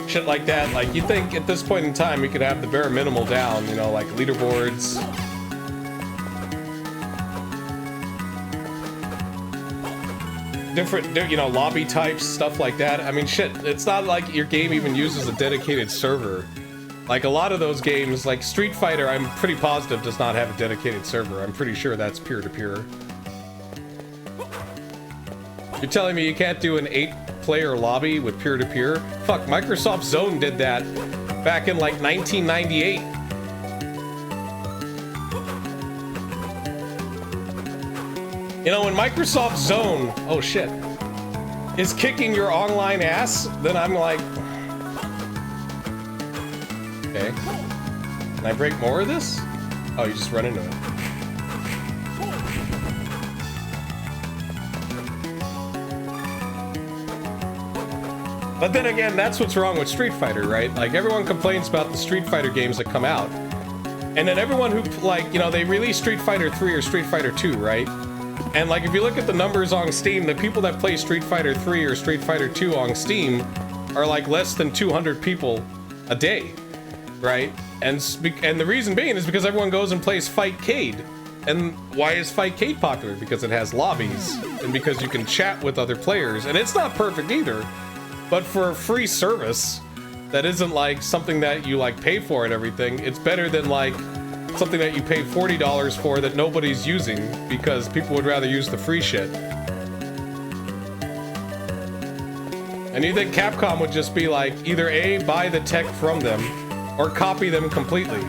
shit like that. Like, you think at this point in time we could have the bare minimal down, you know, like leaderboards. Different, you know, lobby types, stuff like that. I mean, shit, it's not like your game even uses a dedicated server. Like, a lot of those games, like Street Fighter, I'm pretty positive does not have a dedicated server. I'm pretty sure that's peer-to-peer. You're telling me you can't do an 8-player lobby with peer-to-peer? Fuck, Microsoft Zone did that back in like 1998. You know, when Microsoft Zone, oh shit, is kicking your online ass, then I'm like, okay. Can I break more of this? Oh, you just run into it. But then again, that's what's wrong with Street Fighter, right? Like, everyone complains about the Street Fighter games that come out. And then everyone who, like, you know, they release Street Fighter 3 or Street Fighter 2, right? And, like, if you look at the numbers on Steam, the people that play Street Fighter 3 or Street Fighter 2 on Steam are, like, less than 200 people a day, right? And the reason being is because everyone goes and plays Fightcade. And why is Fightcade popular? Because it has lobbies, and because you can chat with other players. And it's not perfect either. But for a free service that isn't like something that you like pay for and everything, it's better than like something that you pay $40 for that nobody's using because people would rather use the free shit. And you think Capcom would just be like, either A, buy the tech from them, or copy them completely.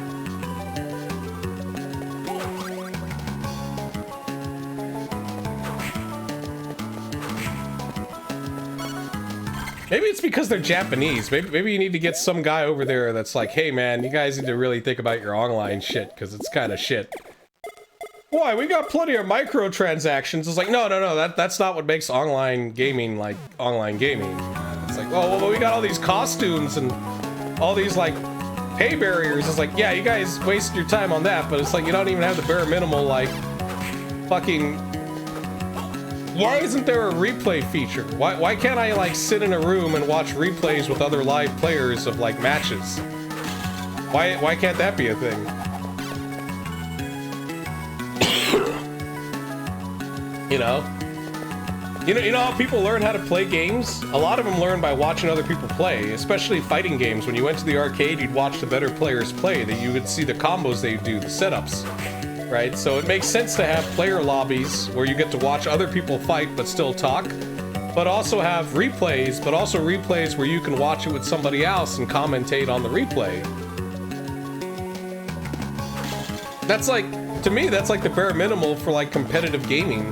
Maybe it's because they're Japanese. Maybe you need to get some guy over there that's like, hey man, you guys need to really think about your online shit, because it's kind of shit. Why? We got plenty of microtransactions. It's like, no, that's not what makes online gaming like online gaming. It's like, well, we got all these costumes and all these like pay barriers. It's like, yeah, you guys waste your time on that, but it's like you don't even have the bare minimal like fucking... Why isn't there a replay feature? Why can't I like sit in a room and watch replays with other live players of like matches? Why can't that be a thing? You know how people learn how to play games? A lot of them learn by watching other people play, especially fighting games. When you went to the arcade, you'd watch the better players play, that you would see the combos they do, the setups. Right, so it makes sense to have player lobbies where you get to watch other people fight but still talk, but also have replays, but also replays where you can watch it with somebody else and commentate on the replay. That's like, to me, that's like the bare minimal for like competitive gaming.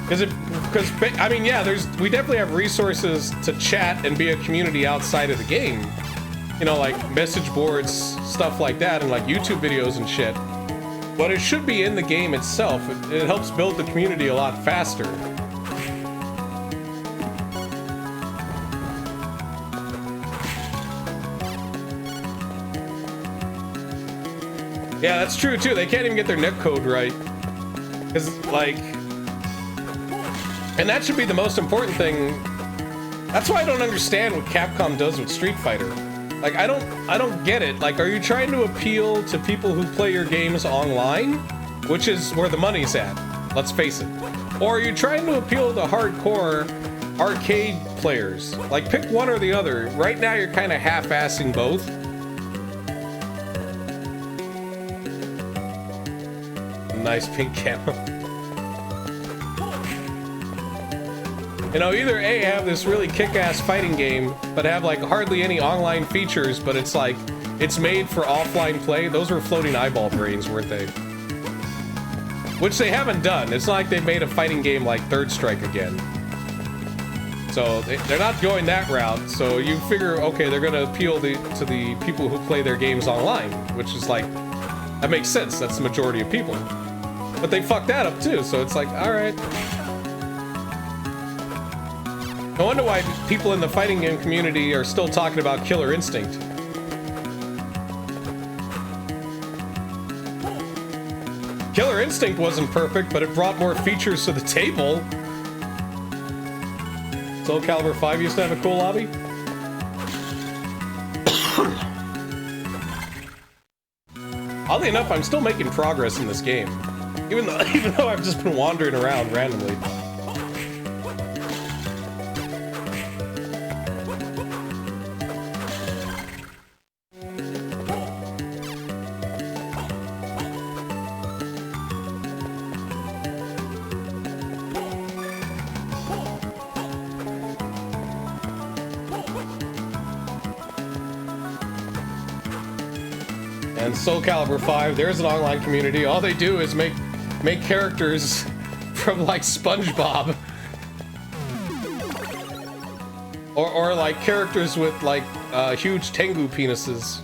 Because I mean, yeah, we definitely have resources to chat and be a community outside of the game. You know, like message boards, stuff like that, and like YouTube videos and shit. But it should be in the game itself. It helps build the community a lot faster. Yeah, that's true too. They can't even get their netcode right. Because, like... And that should be the most important thing. That's why I don't understand what Capcom does with Street Fighter. Like, I don't get it. Like, are you trying to appeal to people who play your games online? Which is where the money's at, let's face it. Or are you trying to appeal to hardcore arcade players? Like, pick one or the other. Right now, you're kind of half-assing both. Nice pink camo. You know, either A, have this really kick-ass fighting game, but have like hardly any online features, but it's like, it's made for offline play. Those were floating eyeball brains, weren't they? Which they haven't done. It's not like they've made a fighting game like Third Strike again. So they're not going that route. So you figure, okay, they're gonna appeal to the people who play their games online, which is like, that makes sense. That's the majority of people. But they fucked that up too. So it's like, all right. No wonder why people in the fighting game community are still talking about Killer Instinct. Killer Instinct wasn't perfect, but it brought more features to the table. Soul Calibur 5 used to have a cool lobby. Oddly enough, I'm still making progress in this game, even though I've just been wandering around randomly. And Soul Calibur 5, there's an online community. All they do is make characters from like SpongeBob. Or like characters with like huge Tengu penises.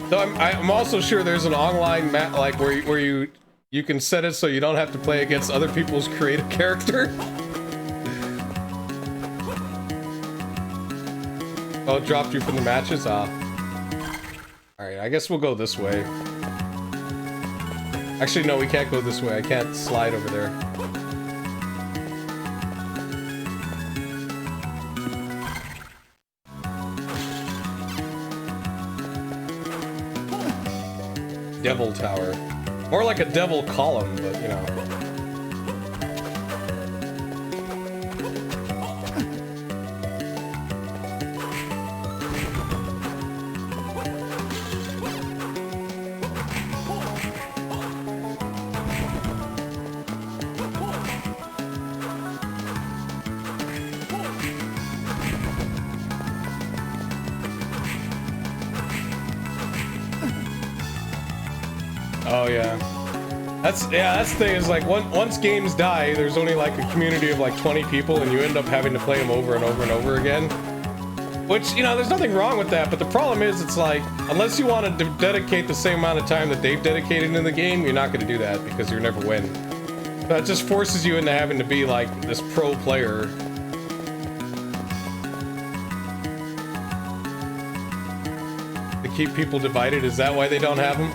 So I'm also sure there's an online map like where you can set it so you don't have to play against other people's creative character. Oh, it dropped you from the matches? Ah. Alright, I guess we'll go this way. Actually, no, we can't go this way. I can't slide over there. Devil Tower. More like a devil column, but you know. Oh yeah. That's the thing is like once games die, there's only like a community of like 20 people and you end up having to play them over and over and over again. Which, you know, there's nothing wrong with that, but the problem is it's like, unless you want to dedicate the same amount of time that they've dedicated in the game, you're not going to do that because you'll never win. That just forces you into having to be like this pro player. To keep people divided, is that why they don't have them?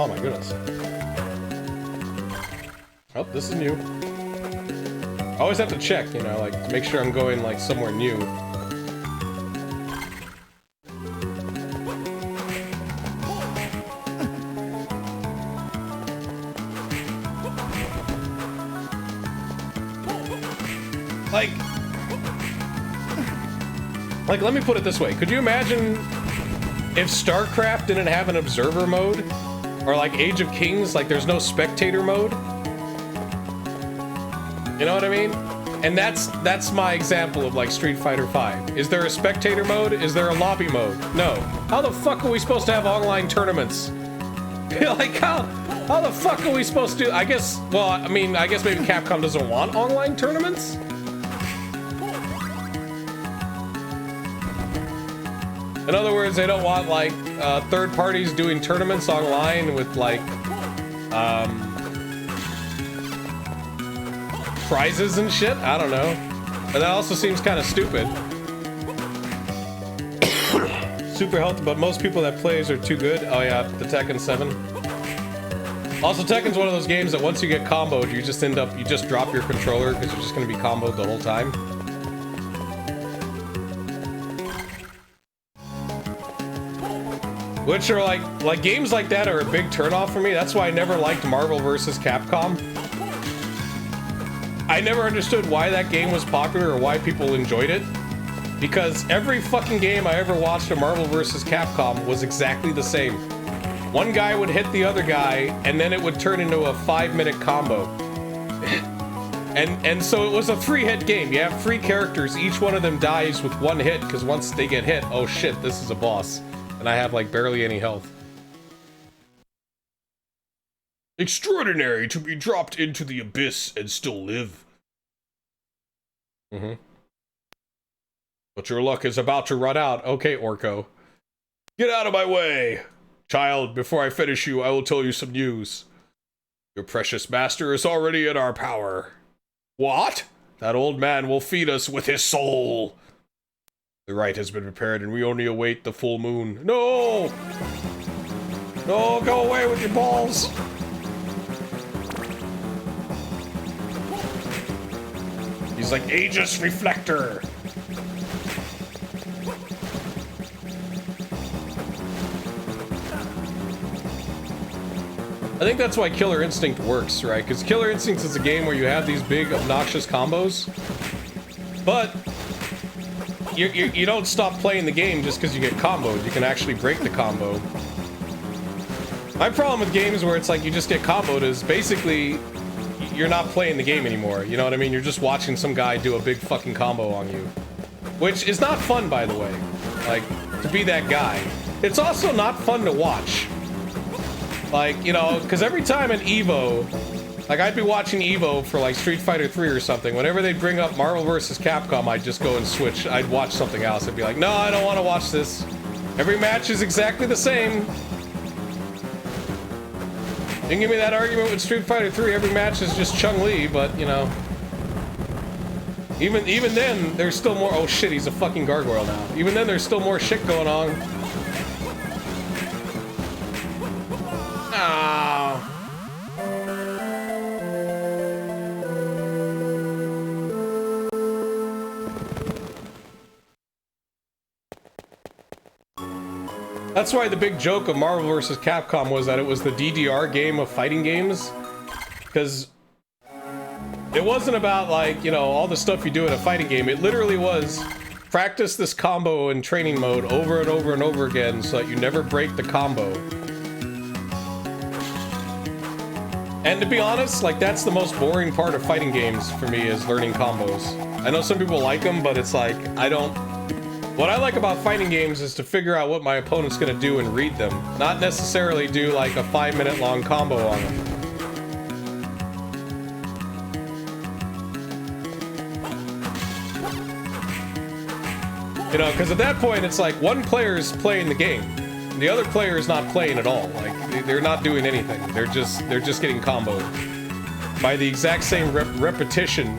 Oh my goodness. Oh, this is new. I always have to check, you know, like, to make sure I'm going, like, somewhere new. Like, let me put it this way. Could you imagine if StarCraft didn't have an observer mode? Or like Age of Kings, like there's no spectator mode? You know what I mean? And that's my example of like Street Fighter V. Is there a spectator mode? Is there a lobby mode? No. How the fuck are we supposed to have online tournaments? Like how the fuck are we supposed to? I guess, well, I mean, I guess maybe Capcom doesn't want online tournaments? In other words, they don't want like third parties doing tournaments online with like prizes and shit. I don't know, but that also seems kind of stupid. Super healthy, but most people that plays are too good. Oh yeah, the Tekken 7. Also, Tekken's one of those games that once you get comboed, you just drop your controller because you're just gonna be comboed the whole time. Which are like games like that are a big turnoff for me. That's why I never liked Marvel vs. Capcom. I never understood why that game was popular or why people enjoyed it. Because every fucking game I ever watched of Marvel vs. Capcom was exactly the same. One guy would hit the other guy, and then it would turn into a 5-minute combo. And so it was a 3-hit game. You have 3 characters. Each one of them dies with 1 hit, because once they get hit, oh shit, this is a boss. And I have like barely any health. Extraordinary to be dropped into the abyss and still live. But your luck is about to run out. Okay, Orko. Get out of my way! Child, before I finish you, I will tell you some news. Your precious master is already in our power. What? That old man will feed us with his soul. The rite has been prepared and we only await the full moon. No! No, go away with your balls! He's like Aegis Reflector. I think that's why Killer Instinct works, right? Because Killer Instinct is a game where you have these big, obnoxious combos, but you don't stop playing the game just because you get comboed. You can actually break the combo. My problem with games where it's like you just get comboed is basically you're not playing the game anymore. You know what I mean? You're just watching some guy do a big fucking combo on you. Which is not fun, by the way. Like, to be that guy. It's also not fun to watch. Like, you know, because every time in Evo, like I'd be watching Evo for like Street Fighter 3 or something. Whenever they'd bring up Marvel vs. Capcom, I'd just go and switch. I'd watch something else. I'd be like, no, I don't want to watch this. Every match is exactly the same. You can give me that argument with Street Fighter 3. Every match is just Chun-Li, but, you know. Even then, there's still more... Oh shit, he's a fucking gargoyle now. Even then, there's still more shit going on. Ah. That's why the big joke of Marvel vs. Capcom was that it was the DDR game of fighting games. Because it wasn't about, like, you know, all the stuff you do in a fighting game. It literally was practice this combo in training mode over and over and over again so that you never break the combo. And to be honest, like, that's the most boring part of fighting games for me, is learning combos. I know some people like them, but it's like, I don't... What I like about fighting games is to figure out what my opponent's gonna do and read them, not necessarily do like a 5-minute long combo on them. You know, because at that point it's like one player's playing the game, the other player is not playing at all. Like, they're not doing anything. They're just getting comboed by the exact same repetition.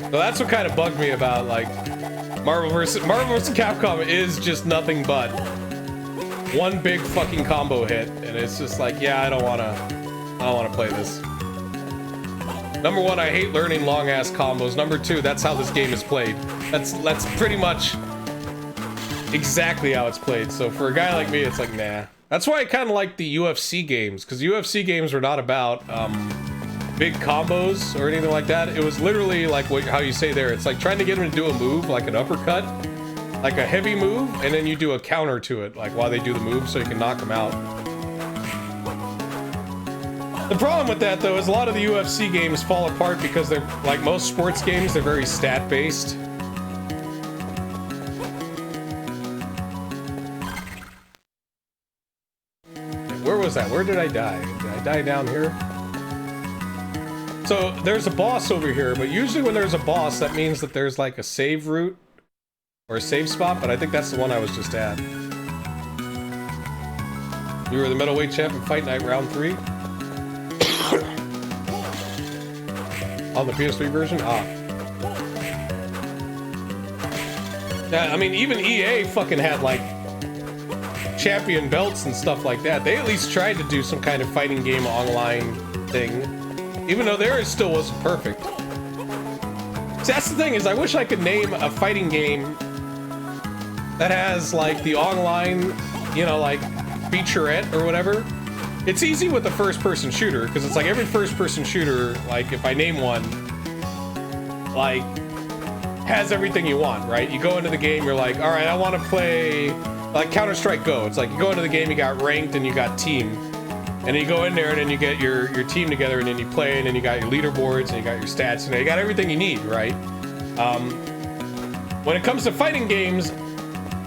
So that's what kind of bugged me about, like, Marvel vs. Capcom is just nothing but one big fucking combo hit, and it's just like, yeah, I don't wanna play this. Number one, I hate learning long ass combos. Number two, that's how this game is played. That's pretty much exactly how it's played. So for a guy like me, it's like, nah. That's why I kind of like the UFC games, because UFC games were not about big combos or anything like that. It was literally like how you say there. It's like trying to get him to do a move, like an uppercut, like a heavy move, and then you do a counter to it, like while they do the move, so you can knock them out. The problem with that, though, is a lot of the UFC games fall apart because they're, like most sports games, they're very stat-based. Where was that? Where did I die? Did I die down here? So there's a boss over here, but usually when there's a boss, that means that there's like a save route or a save spot, but I think that's the one I was just at. You were the middleweight champ in Fight Night Round 3? On the PS3 version? Ah. Yeah, I mean, even EA fucking had like champion belts and stuff like that. They at least tried to do some kind of fighting game online thing. Even though theirs still wasn't perfect. See, that's the thing, is I wish I could name a fighting game that has, like, the online, you know, like, featurette or whatever. It's easy with a first-person shooter, because it's like every first-person shooter, like, if I name one, like, has everything you want, right? You go into the game, you're like, alright, I want to play, like, Counter-Strike Go. It's like, you go into the game, you got ranked and you got team. And you go in there and then you get your team together and then you play and then you got your leaderboards and you got your stats and you got everything you need, right? When it comes to fighting games,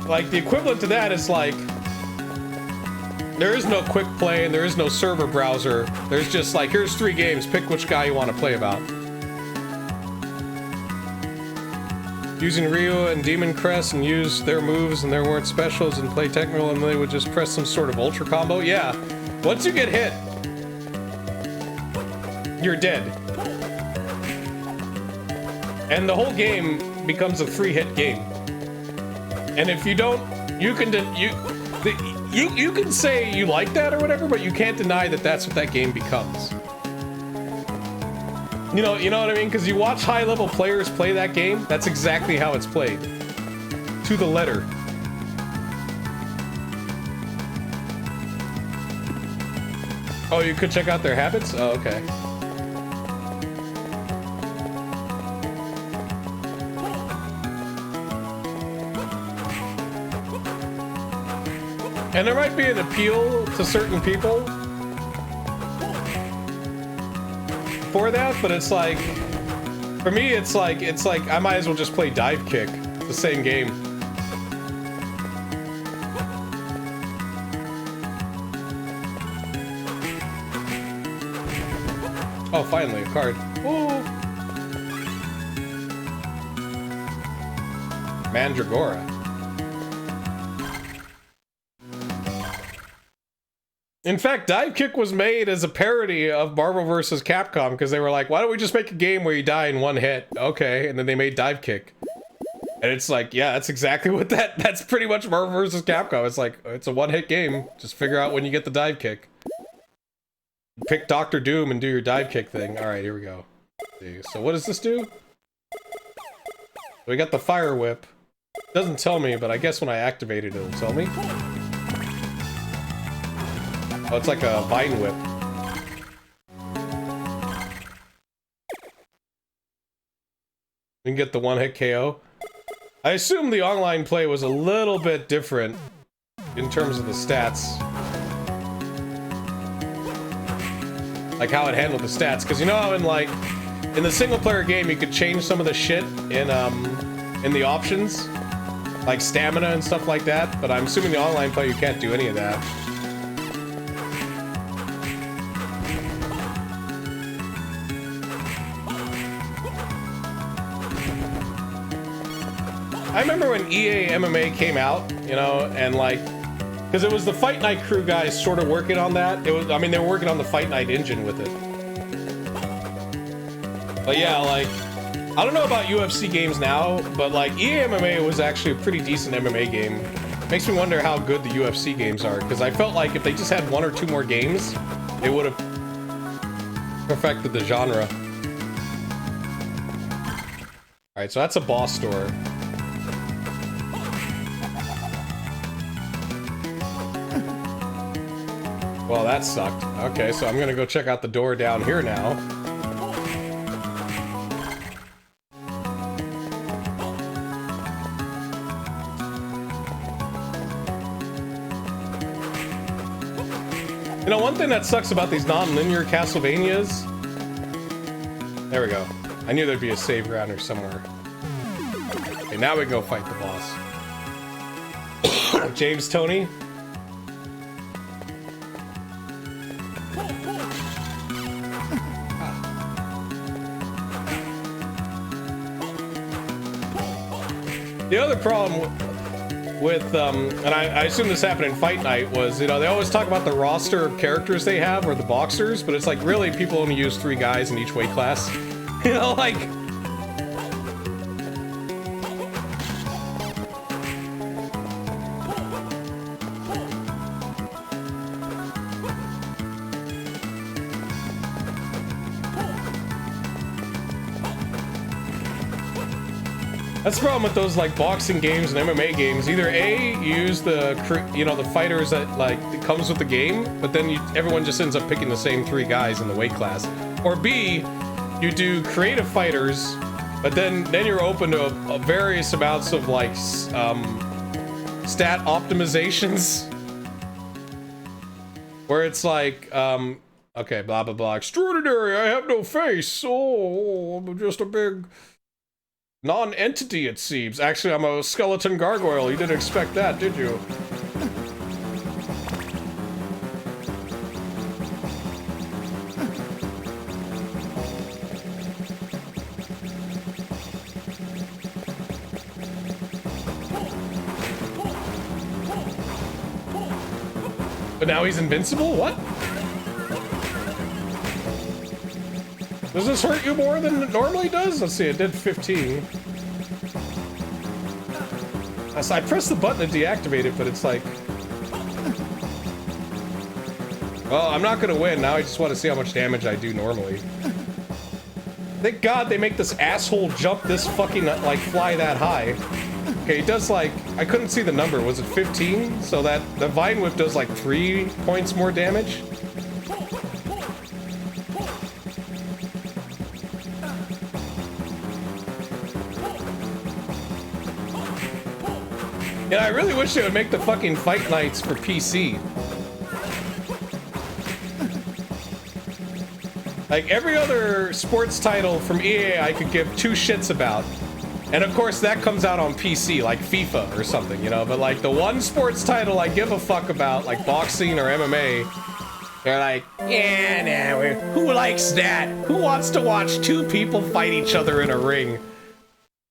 like the equivalent to that is like, there is no quick play and there is no server browser. There's just like, here's 3 games, pick which guy you want to play about. Using Ryu and Demon Crest and use their moves and there weren't specials and play technical and they would just press some sort of ultra combo. Yeah. Once you get hit, you're dead. And the whole game becomes a 3-hit game. And if you don't, you can say you like that or whatever, but you can't deny that that's what that game becomes. You know what I mean? Because you watch high-level players play that game, that's exactly how it's played. To the letter. Oh, you could check out their habits? Oh, okay. And there might be an appeal to certain people for that, but it's like, for me, it's like I might as well just play Dive Kick. It's the same game. Oh, finally, a card. Ooh. Mandragora. In fact, Dive Kick was made as a parody of Marvel vs. Capcom because they were like, why don't we just make a game where you die in 1 hit? Okay, and then they made Dive Kick. And it's like, yeah, that's exactly what that's pretty much Marvel vs. Capcom. It's like, it's a 1-hit game. Just figure out when you get the Dive Kick. Pick Dr. Doom and do your Dive Kick thing. Alright, here we go. See. So what does this do? We got the Fire Whip. Doesn't tell me, but I guess when I activate it, it'll tell me. Oh, it's like a Vine Whip. We can get the 1-hit KO. I assume the online play was a little bit different in terms of the stats. Like how it handled the stats, because you know how in the single player game you could change some of the shit in the options, like stamina and stuff like that, but I'm assuming the online play you can't do any of that. I remember when EA MMA came out, you know, and like, because it was the Fight Night crew guys sort of working on that. It was, I mean, they were working on the Fight Night engine with it. But yeah, like, I don't know about UFC games now, but like, EA MMA was actually a pretty decent MMA game. Makes me wonder how good the UFC games are, because I felt like if they just had 1 or 2 more games, they would have perfected the genre. Alright, so that's a boss store. Well, that sucked. Okay, so I'm gonna go check out the door down here now. You know, one thing that sucks about these non-linear Castlevanias... There we go. I knew there'd be a save around here somewhere. Okay, now we can go fight the boss. James Tony. The other problem with, and I assume this happened in Fight Night, was, you know, they always talk about the roster of characters they have, or the boxers, but it's like, really, people only use 3 guys in each weight class. You know, like... That's the problem with those like boxing games and MMA games. Either A, you use the fighters that like it comes with the game, but then everyone just ends up picking the same 3 guys in the weight class. Or B, you do creative fighters, but then you're open to various amounts of like stat optimizations. Where it's like, okay, blah, blah, blah. Extraordinary, I have no face. Oh, I'm just a big non-entity, it seems. Actually, I'm a skeleton gargoyle. You didn't expect that, did you? But now he's invincible? What? Does this hurt you more than it normally does? Let's see, it did 15. So I pressed the button to deactivate it, but it's like... Well, I'm not gonna win. Now I just want to see how much damage I do normally. Thank God they make this asshole jump this fucking, like, fly that high. Okay, it does, like, I couldn't see the number. Was it 15? So that the Vine Whip does, like, 3 points more damage? Yeah, I really wish they would make the fucking Fight Nights for PC. Like, every other sports title from EA I could give 2 shits about. And of course that comes out on PC, like FIFA or something, you know? But like the one sports title I give a fuck about, like boxing or MMA, they're like, yeah, nah, who likes that? Who wants to watch 2 people fight each other in a ring?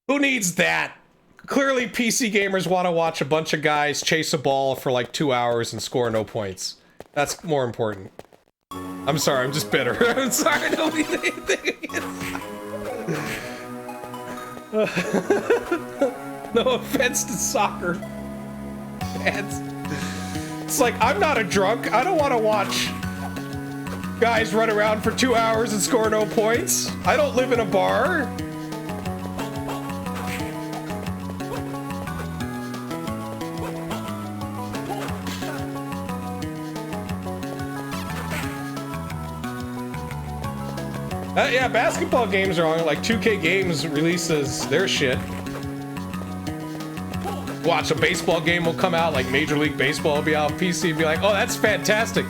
Who needs that? Clearly PC gamers want to watch a bunch of guys chase a ball for like 2 hours and score no points. That's more important. I'm sorry, I'm just bitter. I'm sorry, nobody did anything against No offense to soccer fans. It's like, I'm not a drunk. I don't want to watch guys run around for 2 hours and score no points. I don't live in a bar. Yeah, basketball games are on, like 2K Games releases their shit. Watch, a baseball game will come out, like Major League Baseball will be out on PC and be like, oh, that's fantastic.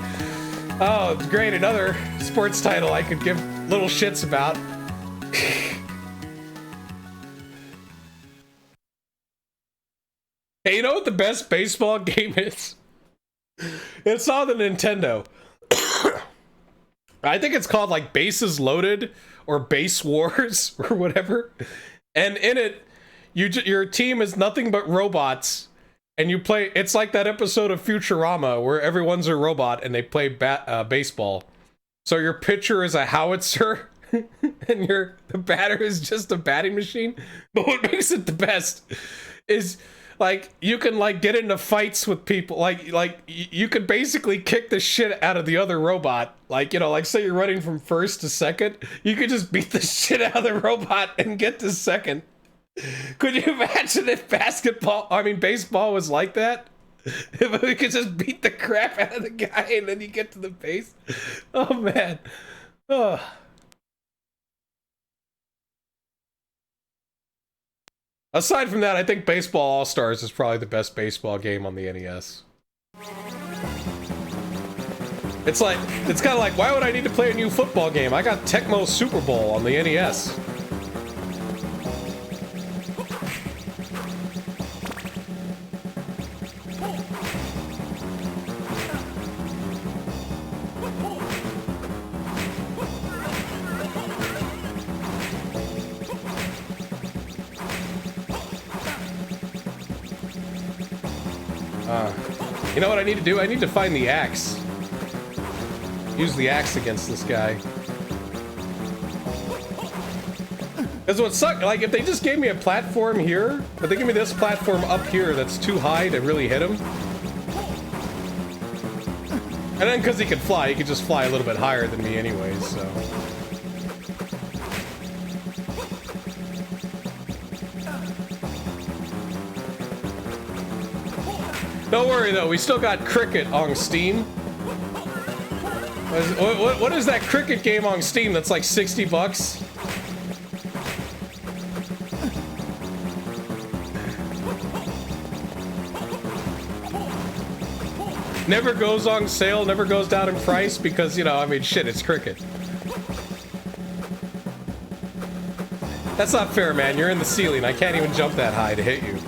Oh, great, another sports title I could give little shits about. Hey, you know what the best baseball game is? It's on the Nintendo. I think it's called like Bases Loaded or Base Wars or whatever. And in it, your team is nothing but robots, and you play. It's like that episode of Futurama where everyone's a robot and they play baseball. So your pitcher is a howitzer, and the batter is just a batting machine. But what makes it the best is, like, you can like get into fights with people. Like you can basically kick the shit out of the other robot. Like, you know, like say you're running from first to second, you could just beat the shit out of the robot and get to second. Could you imagine if baseball was like that? If we could just beat the crap out of the guy and then you get to the base. Oh man. Oh. Aside from that, I think Baseball All-Stars is probably the best baseball game on the NES. It's kind of like, why would I need to play a new football game? I got Tecmo Super Bowl on the NES. You know what I need to do? I need to find the axe. Use the axe against this guy. Because what sucks, like, if they just gave me a platform here, but they give me this platform up here that's too high to really hit him. And then because he could fly, he could just fly a little bit higher than me anyways, so. Don't worry though, we still got Cricket on Steam. What is that Cricket game on Steam that's like 60 bucks? never goes on sale, never goes down in price because, you know, I mean, shit, it's cricket. That's not fair, man. You're in the ceiling. I can't even jump that high to hit you.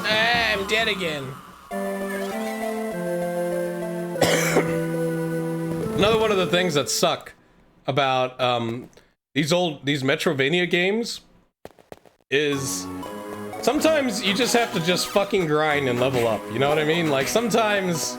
I'm dead again. Another one of the things that suck about these Metrovania games is sometimes you just have to just fucking grind and level up, you know what I mean? Like sometimes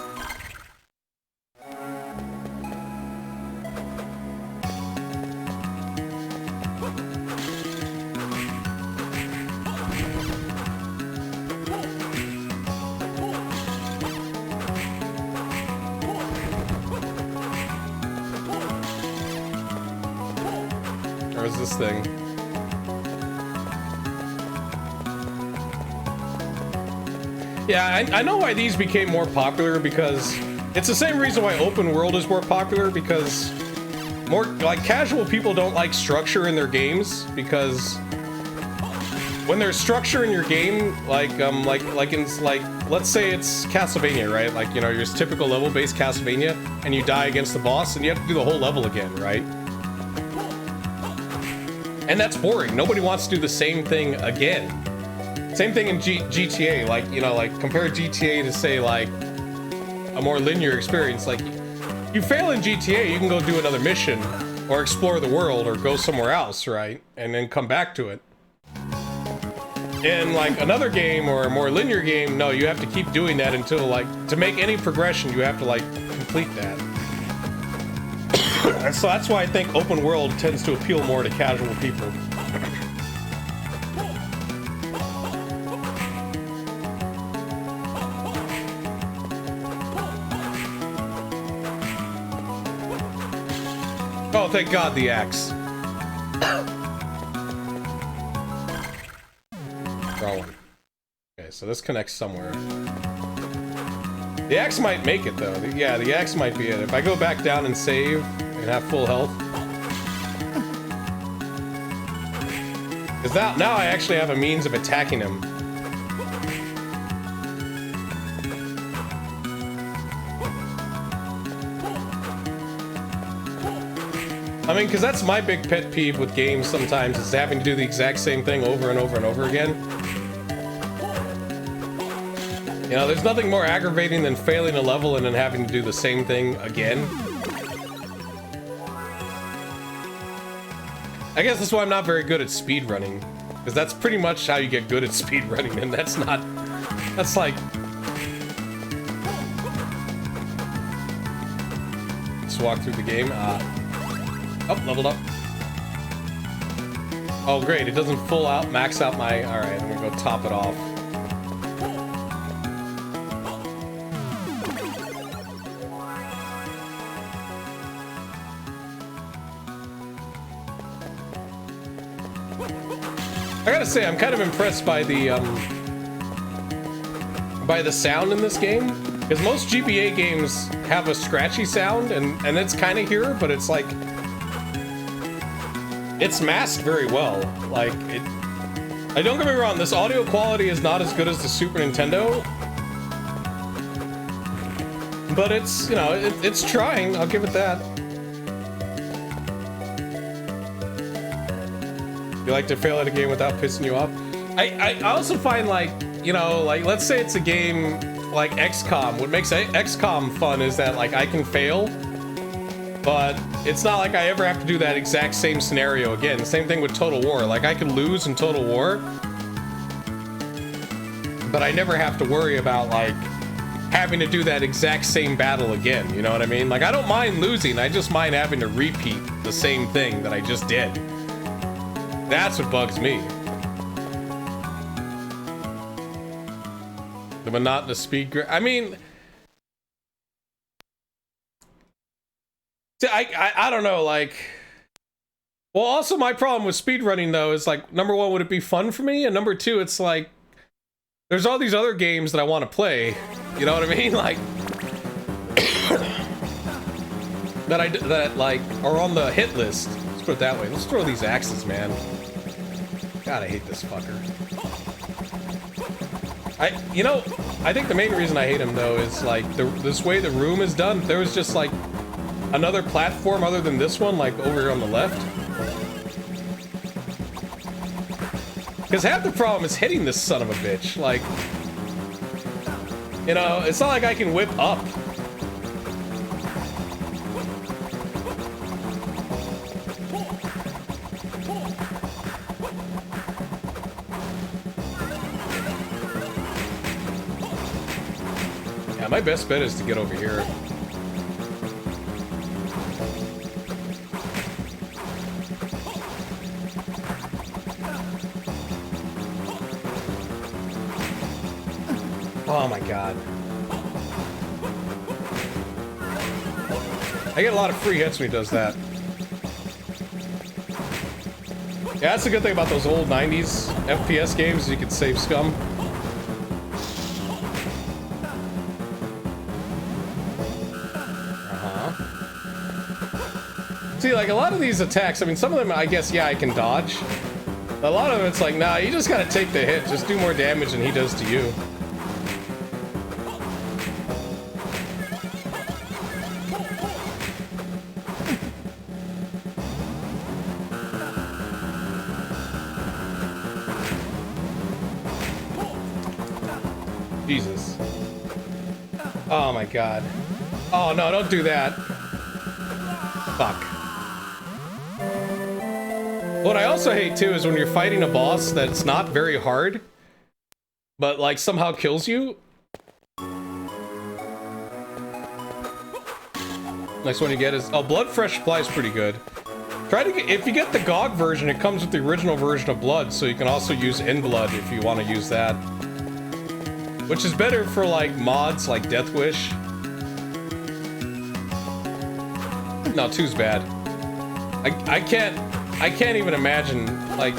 where's this thing? Yeah, I know why these became more popular, because it's the same reason why open world is more popular, because more like casual people don't like structure in their games, because when there's structure in your game, like let's say it's Castlevania, right? Like, you know, your typical level-based Castlevania, and you die against the boss, and you have to do the whole level again, right? And that's boring. Nobody wants to do the same thing again. Same thing in GTA, like, you know, like, compare GTA to, say, like, a more linear experience. Like, you fail in GTA, you can go do another mission, or explore the world, or go somewhere else, right? And then come back to it. In, like, another game, or a more linear game, no, you have to keep doing that until, like, to make any progression, you have to, like, complete that. And so that's why I think open world tends to appeal more to casual people. Oh, thank God, the axe. Wrong one. Okay, so this connects somewhere. The axe might make it, though. Yeah, the axe might be it. If I go back down and save and have full health. Because now I actually have a means of attacking him. I mean, because that's my big pet peeve with games sometimes, is having to do the exact same thing over and over and over again. You know, there's nothing more aggravating than failing a level and then having to do the same thing again. I guess that's why I'm not very good at speedrunning, because that's pretty much how you get good at speedrunning, and that's not... That's like... Let's walk through the game. Oh, leveled up. Oh, great. It doesn't full out, max out my... Alright, I'm gonna go top it off. I gotta say, I'm kind of impressed by the sound in this game. Because most GBA games have a scratchy sound, and it's kind of here, but it's like... It's masked very well. Like, don't get me wrong, this audio quality is not as good as the Super Nintendo. But it's, you know, it's trying, I'll give it that. You like to fail at a game without pissing you off? I also find, like, you know, like, let's say it's a game like XCOM. What makes XCOM fun is that, like, I can fail, but it's not like I ever have to do that exact same scenario again. The same thing with Total War. Like, I can lose in Total War, but I never have to worry about, like, having to do that exact same battle again. You know what I mean? Like, I don't mind losing. I just mind having to repeat the same thing that I just did. That's what bugs me. The monotonous speed. I mean... I don't know, like... Well, also my problem with speedrunning, though, is, like, number one, would it be fun for me? And number two, it's like... There's all these other games that I want to play. You know what I mean? Like... that like are on the hit list. Let's put it that way. Let's throw these axes, man. God, I hate this fucker. I think the main reason I hate him though is like this way the room is done. If there was just like another platform other than this one, like over here on the left. Because half the problem is hitting this son of a bitch. Like, you know, it's not like I can whip up. Yeah, my best bet is to get over here. Oh my god. I get a lot of free hits when he does that. Yeah, that's the good thing about those old 90s FPS games, you can save scum. See, like, a lot of these attacks, I mean, some of them, I guess, yeah, I can dodge. But a lot of them, it's like, nah, you just gotta take the hit. Just do more damage than he does to you. Jesus. Oh my god. Oh no, don't do that. Fuck. What I also hate too is when you're fighting a boss that's not very hard, but like somehow kills you. Next one you get is, oh, Blood Fresh Supply is pretty good. Try to get, if you get the GOG version, it comes with the original version of Blood, so you can also use In Blood if you want to use that. Which is better for like mods like Death Wish. No, 2's bad. I can't even imagine, like,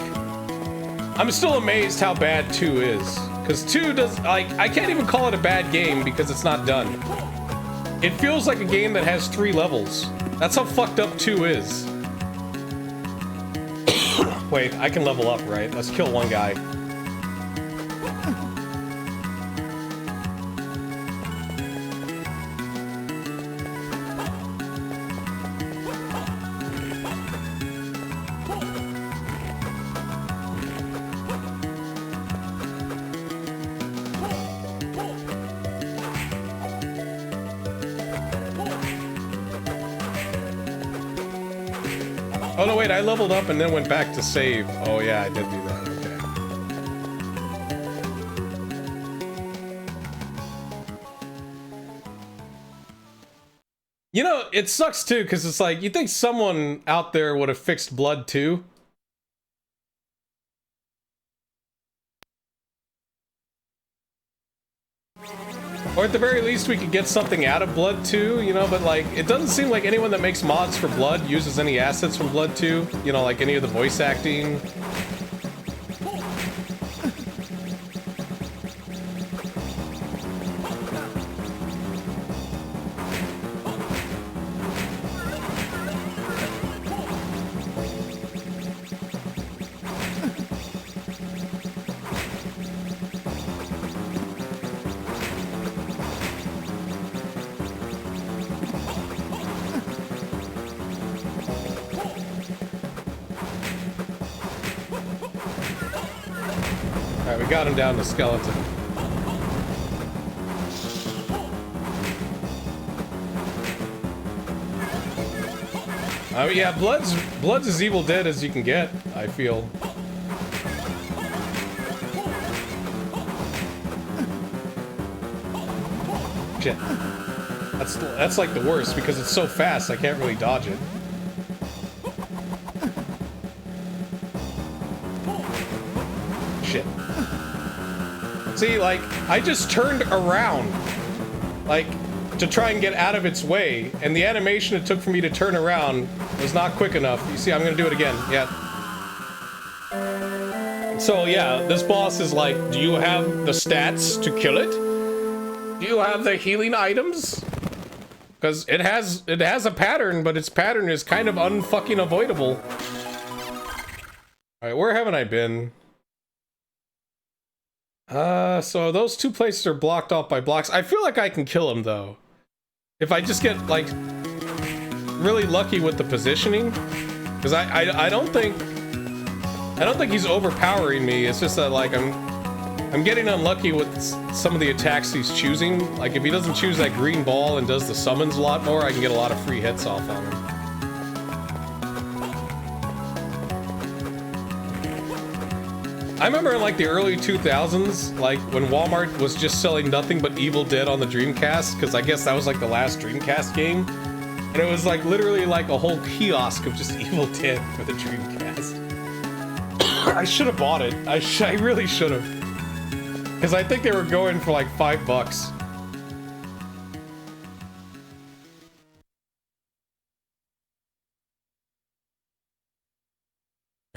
I'm still amazed how bad 2 is. Because 2 does, like, I can't even call it a bad game because it's not done. It feels like a game that has 3 levels. That's how fucked up 2 is. Wait, I can level up, right? Let's kill one guy. Oh no, wait, I leveled up and then went back to save. Oh yeah, I did do that, okay. You know, it sucks too, because it's like, you think someone out there would have fixed Blood 2? Or at the very least, we could get something out of Blood 2, you know, but like, it doesn't seem like anyone that makes mods for Blood uses any assets from Blood 2, you know, like any of the voice acting. Alright, we got him down to skeleton. Yeah, Blood's as Evil Dead as you can get, I feel. Shit. That's like the worst because it's so fast I can't really dodge it. Shit. See, like, I just turned around, like, to try and get out of its way, and the animation it took for me to turn around was not quick enough. You see, I'm gonna do it again. Yeah. So, yeah, this boss is like, do you have the stats to kill it? Do you have the healing items? Because it has a pattern, but its pattern is kind of unfucking avoidable. Alright, where haven't I been? So those two places are blocked off by blocks. I feel like I can kill him, though. If I just get, like, really lucky with the positioning. Because I don't think he's overpowering me. It's just that, like, I'm getting unlucky with some of the attacks he's choosing. Like, if he doesn't choose that green ball and does the summons a lot more, I can get a lot of free hits off on him. I remember in, like, the early 2000s, like, when Walmart was just selling nothing but Evil Dead on the Dreamcast, because I guess that was, like, the last Dreamcast game. And it was, like, literally, like, a whole kiosk of just Evil Dead for the Dreamcast. I should have bought it. I really should have. Because I think they were going for, like, $5.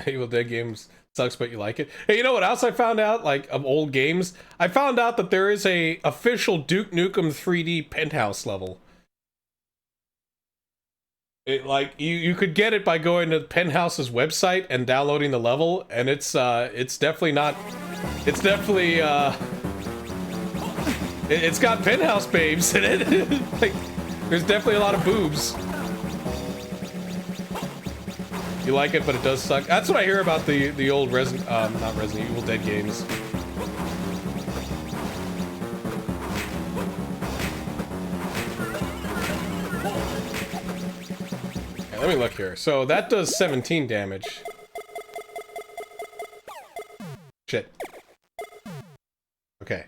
Evil Dead games sucks, but you like it. Hey, you know what else I found out, like, of old games? I found out that there is a official Duke Nukem 3D Penthouse level. It, like, you could get it by going to Penthouse's website and downloading the level, and it's definitely not... It's definitely, it's got Penthouse babes in it. Like, there's definitely a lot of boobs. You like it, but it does suck. That's what I hear about the old not Resident Evil Dead games. Okay, let me look here. So that does 17 damage. Shit. Okay.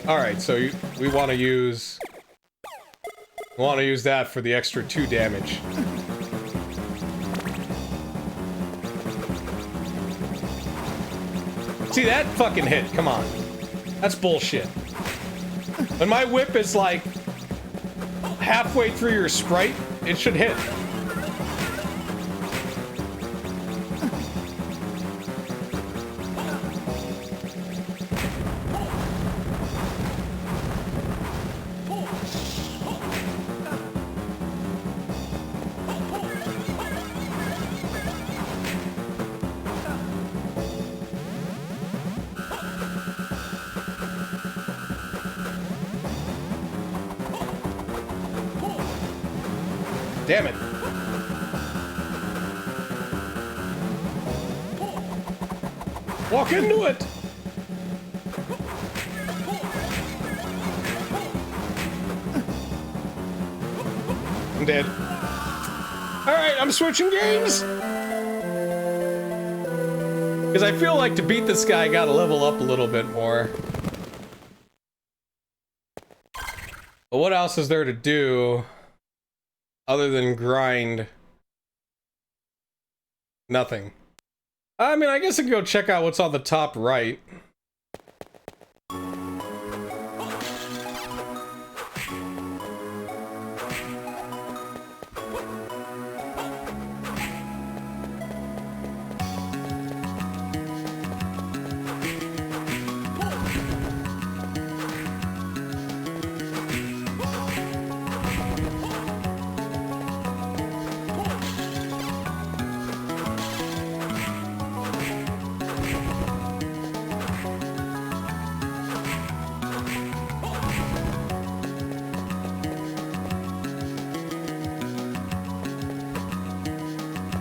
All right, so we want to use. I want to use that for the extra 2 damage. See, that fucking hit, come on. That's bullshit. When my whip is like halfway through your sprite, it should hit. Damn it. Walk into it. I'm dead. Alright, I'm switching games. Because I feel like to beat this guy, I gotta level up a little bit more. But what else is there to do? Other than grind. Nothing. I mean, I guess I can go check out what's on the top right.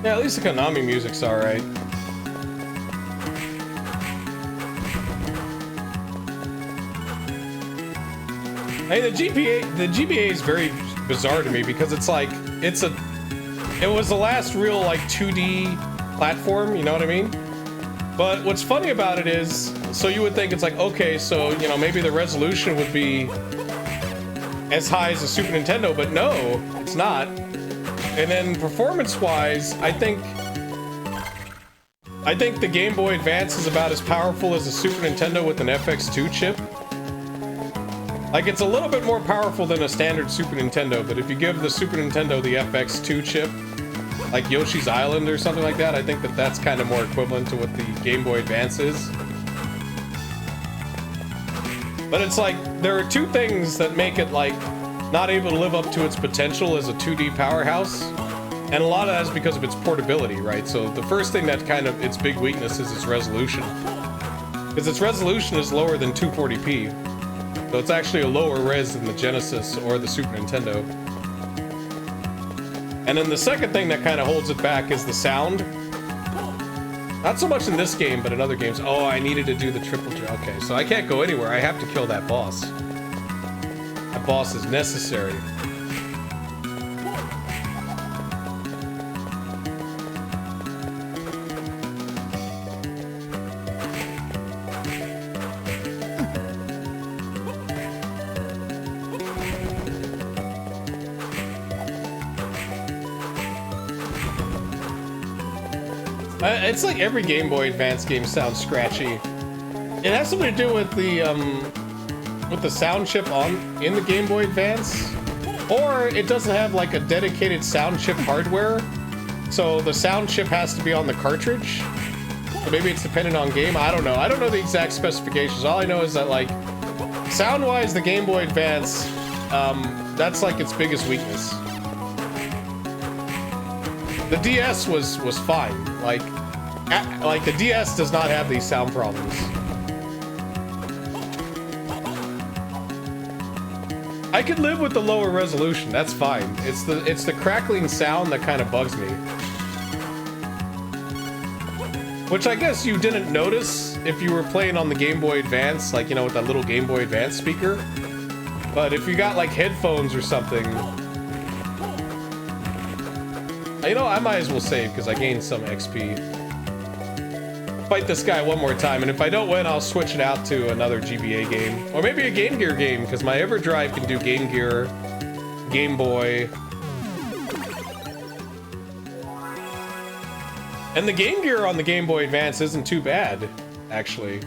Yeah, at least the Konami music's alright. I mean, the GBA is very bizarre to me because it's like, it was the last real, like, 2D platform, you know what I mean? But what's funny about it is, so you would think it's like, okay, so, you know, maybe the resolution would be as high as the Super Nintendo, but no, it's not. And then performance-wise, I think the Game Boy Advance is about as powerful as the Super Nintendo with an FX2 chip. Like, it's a little bit more powerful than a standard Super Nintendo, but if you give the Super Nintendo the FX2 chip, like Yoshi's Island or something like that, I think that's kind of more equivalent to what the Game Boy Advance is. But it's like, there are two things that make it like not able to live up to its potential as a 2D powerhouse. And a lot of that is because of its portability, right? So the first thing that kind of, its big weakness is its resolution. Because its resolution is lower than 240p. So it's actually a lower res than the Genesis or the Super Nintendo. And then the second thing that kind of holds it back is the sound. Not so much in this game, but in other games. Oh, I needed to do the triple jump. Okay, so I can't go anywhere. I have to kill that boss. That boss is necessary. It's like every Game Boy Advance game sounds scratchy. It has something to do with the sound chip in the Game Boy Advance, or it doesn't have like a dedicated sound chip hardware, so the sound chip has to be on the cartridge. So maybe it's dependent on game. I don't know. I don't know the exact specifications. All I know is that like sound-wise, the Game Boy Advance, that's like its biggest weakness. The DS was fine. Like the DS does not have these sound problems. I could live with the lower resolution. That's fine. It's the crackling sound that kind of bugs me. Which I guess you didn't notice if you were playing on the Game Boy Advance, like, you know, with that little Game Boy Advance speaker. But if you got like headphones or something, you know, I might as well save because I gained some XP. Fight this guy one more time, and if I don't win, I'll switch it out to another GBA game. Or maybe a Game Gear game, because my EverDrive can do Game Gear, Game Boy. And the Game Gear on the Game Boy Advance isn't too bad, actually.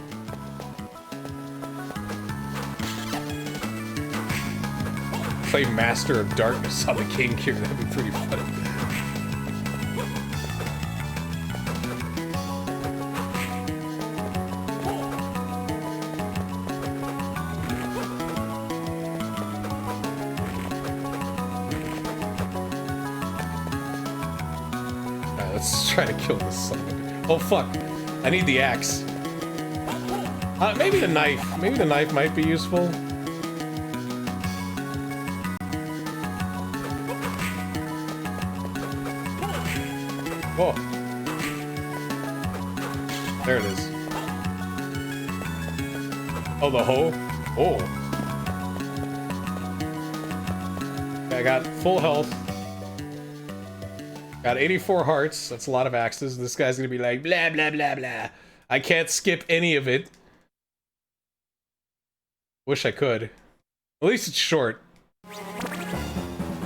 Play Master of Darkness on the Game Gear, that'd be pretty funny. Try to kill this son of a bitch. Oh fuck! I need the axe. Maybe the knife. Maybe the knife might be useful. Oh, there it is. Oh, the hoe. Oh, I got full health. Got 84 hearts. That's a lot of axes. This guy's gonna be like, blah, blah, blah, blah. I can't skip any of it. Wish I could. At least it's short.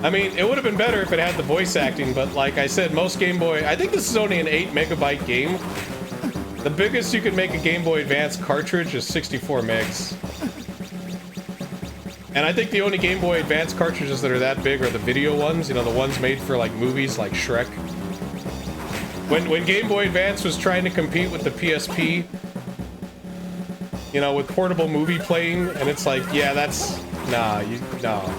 I mean, it would have been better if it had the voice acting, but like I said, most Game Boy... I think this is only an 8 megabyte game. The biggest you can make a Game Boy Advance cartridge is 64 megs. And I think the only Game Boy Advance cartridges that are that big are the video ones, you know, the ones made for like movies like Shrek. When Game Boy Advance was trying to compete with the PSP, you know, with portable movie playing, and it's like, yeah, that's... Nah, no.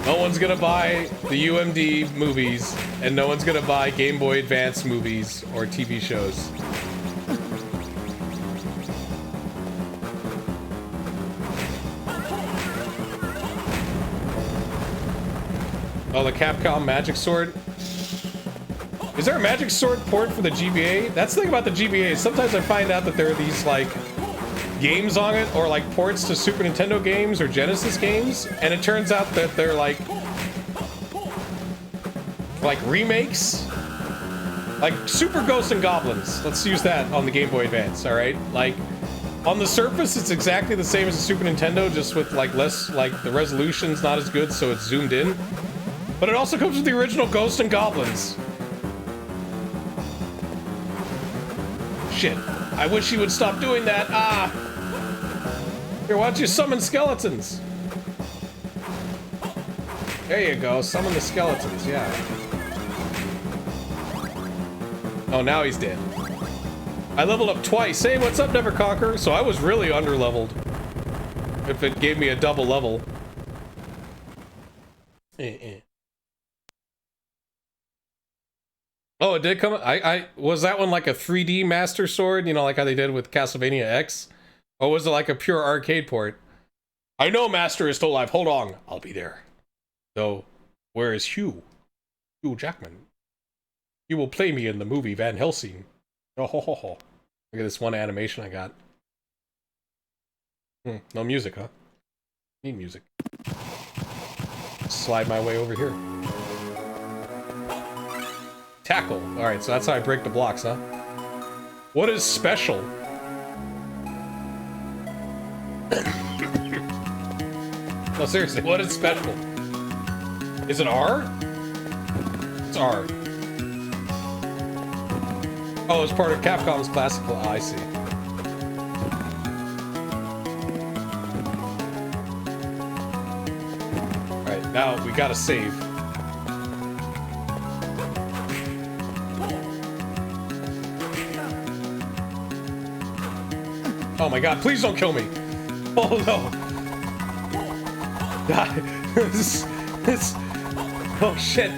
No one's gonna buy the UMD movies, and no one's gonna buy Game Boy Advance movies or TV shows. Oh, the Capcom Magic Sword. Is there a Magic Sword port for the GBA? That's the thing about the GBA. Sometimes I find out that there are these, like, games on it, or, like, ports to Super Nintendo games or Genesis games, and it turns out that they're, like remakes. Like, Super Ghosts and Goblins. Let's use that on the Game Boy Advance, alright? Like, on the surface, it's exactly the same as the Super Nintendo, just with, like, less, like, the resolution's not as good, so it's zoomed in. But it also comes with the original Ghosts and Goblins. Shit. I wish he would stop doing that. Ah! Here, why don't you summon skeletons? There you go. Summon the skeletons, yeah. Oh, now he's dead. I leveled up twice. Hey, what's up, Never Conquer? So I was really underleveled. If it gave me a double level. Oh, it did come. I was that one like a 3D Master Sword? You know, like how they did with Castlevania X, or was it like a pure arcade port? I know Master is still alive. Hold on, I'll be there. So, where is Hugh? Hugh Jackman. He will play me in the movie Van Helsing. Oh ho ho ho! Look at this one animation I got. No music, huh? Need music. Slide my way over here. Tackle. Alright, so that's how I break the blocks, huh? What is special? No, seriously, what is special? Is it R? It's R. Oh, it's part of Capcom's classical. Oh, I see. Alright, now we gotta save. Oh my god, please don't kill me! Oh no! this... Oh shit!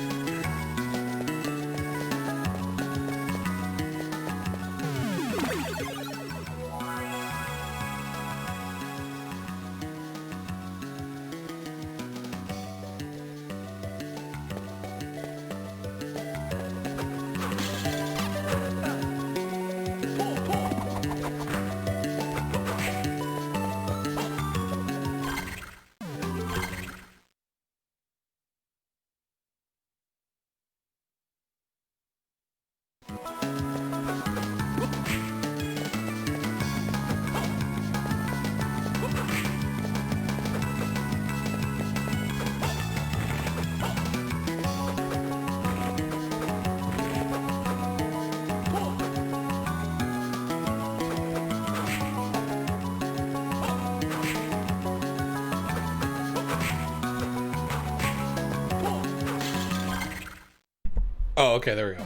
Oh, okay, there we go.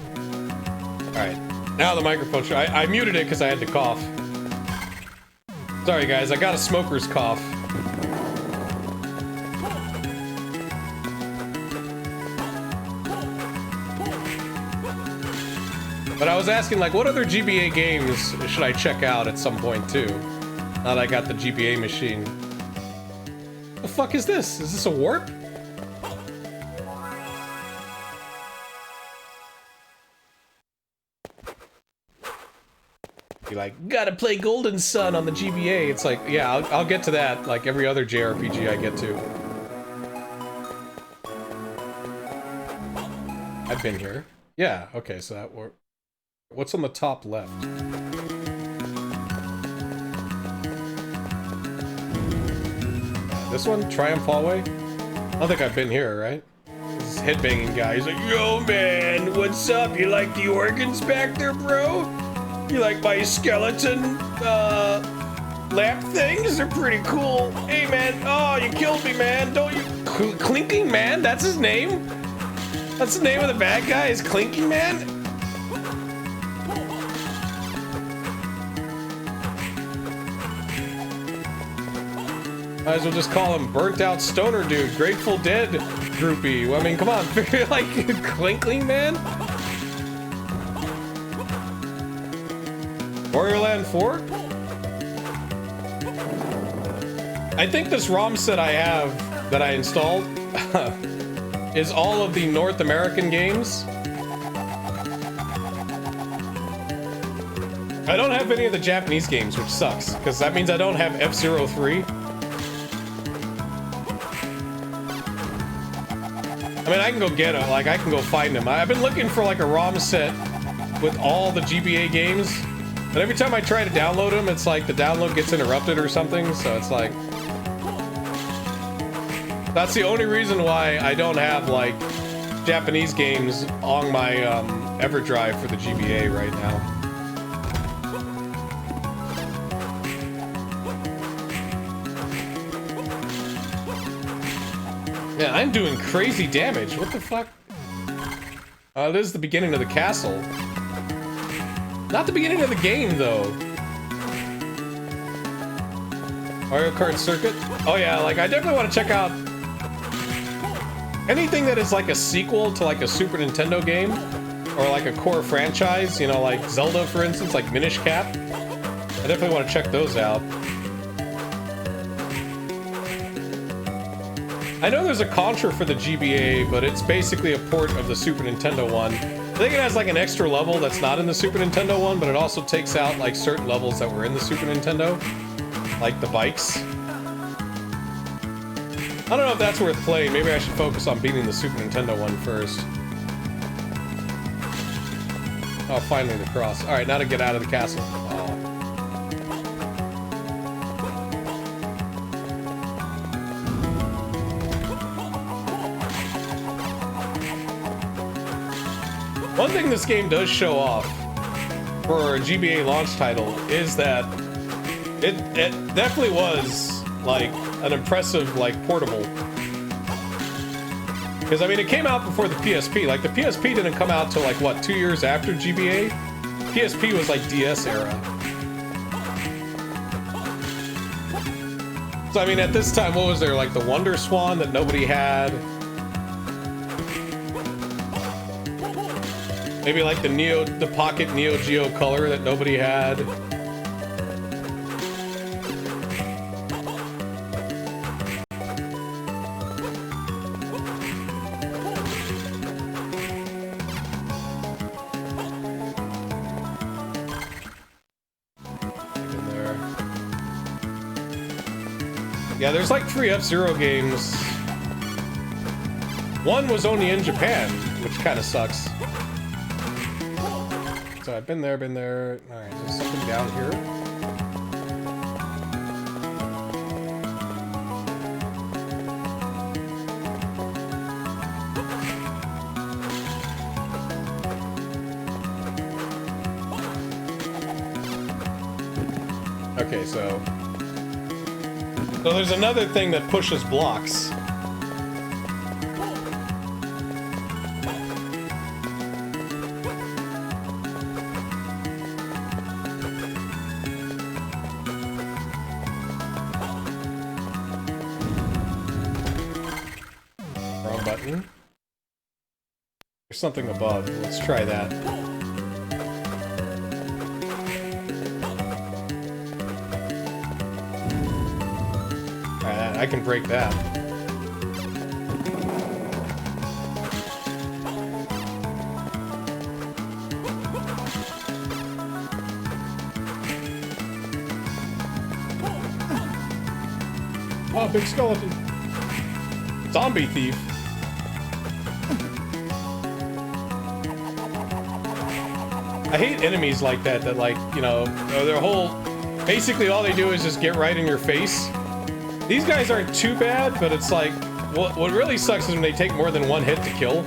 Alright. Now the microphone... I muted it because I had to cough. Sorry, guys. I got a smoker's cough. But I was asking, like, what other GBA games should I check out at some point, too? Now that I got the GBA machine. The fuck is this? Is this a warp? You're like, gotta play Golden Sun on the GBA. It's like, yeah, I'll get to that like every other JRPG I get to. I've been here. Yeah, okay, so that worked. What's on the top left? This one? Triumph Hallway? I don't think I've been here, right? This headbanging guy. He's like, yo, man, what's up? You like the organs back there, bro? You like my skeleton, lamp things? They're pretty cool. Hey, man. Oh, you killed me, man. Don't you... Clinking Man? That's his name? That's the name of the bad guy, is Clinking Man? Might as well just call him Burnt Out Stoner Dude, Grateful Dead groupie. I mean, come on, like, Clinking Man? Warrior Land 4? I think this ROM set I have that I installed is all of the North American games. I don't have any of the Japanese games, which sucks, because that means I don't have F-Zero 3. I mean, I can go get them, like, I can go find them. I've been looking for, like, a ROM set with all the GBA games. But every time I try to download them, it's like the download gets interrupted or something, so it's like... That's the only reason why I don't have, like, Japanese games on my EverDrive for the GBA right now. Yeah, I'm doing crazy damage. What the fuck? This is the beginning of the castle. Not the beginning of the game, though. Mario Kart Circuit? Oh yeah, like, I definitely want to check out anything that is like a sequel to like a Super Nintendo game, or like a core franchise, you know, like Zelda, for instance, like Minish Cap. I definitely want to check those out. I know there's a Contra for the GBA, but it's basically a port of the Super Nintendo one. I think it has like an extra level that's not in the Super Nintendo one, but it also takes out like certain levels that were in the Super Nintendo, like the bikes. I don't know if that's worth playing. Maybe I should focus on beating the Super Nintendo one first. Oh, finally the cross. Alright, now to get out of the castle. Oh. One thing this game does show off for a GBA launch title is that it definitely was like an impressive like portable. Because I mean it came out before the PSP. Like the PSP didn't come out till like what, 2 years after GBA? PSP was like DS era. So I mean at this time what was there, like the Wonder Swan that nobody had? Maybe like the Pocket Neo Geo Color that nobody had. Yeah, there's like 3 F-Zero games. One was only in Japan, which kind of sucks. So I've been there. Alright, there's something down here. Okay, so there's another thing that pushes blocks. Wrong button. There's something above. Let's try that. I can break that. Oh, big skeleton. Zombie thief. I hate enemies like that like, you know, their whole... Basically all they do is just get right in your face. These guys aren't too bad, but it's like, what really sucks is when they take more than one hit to kill.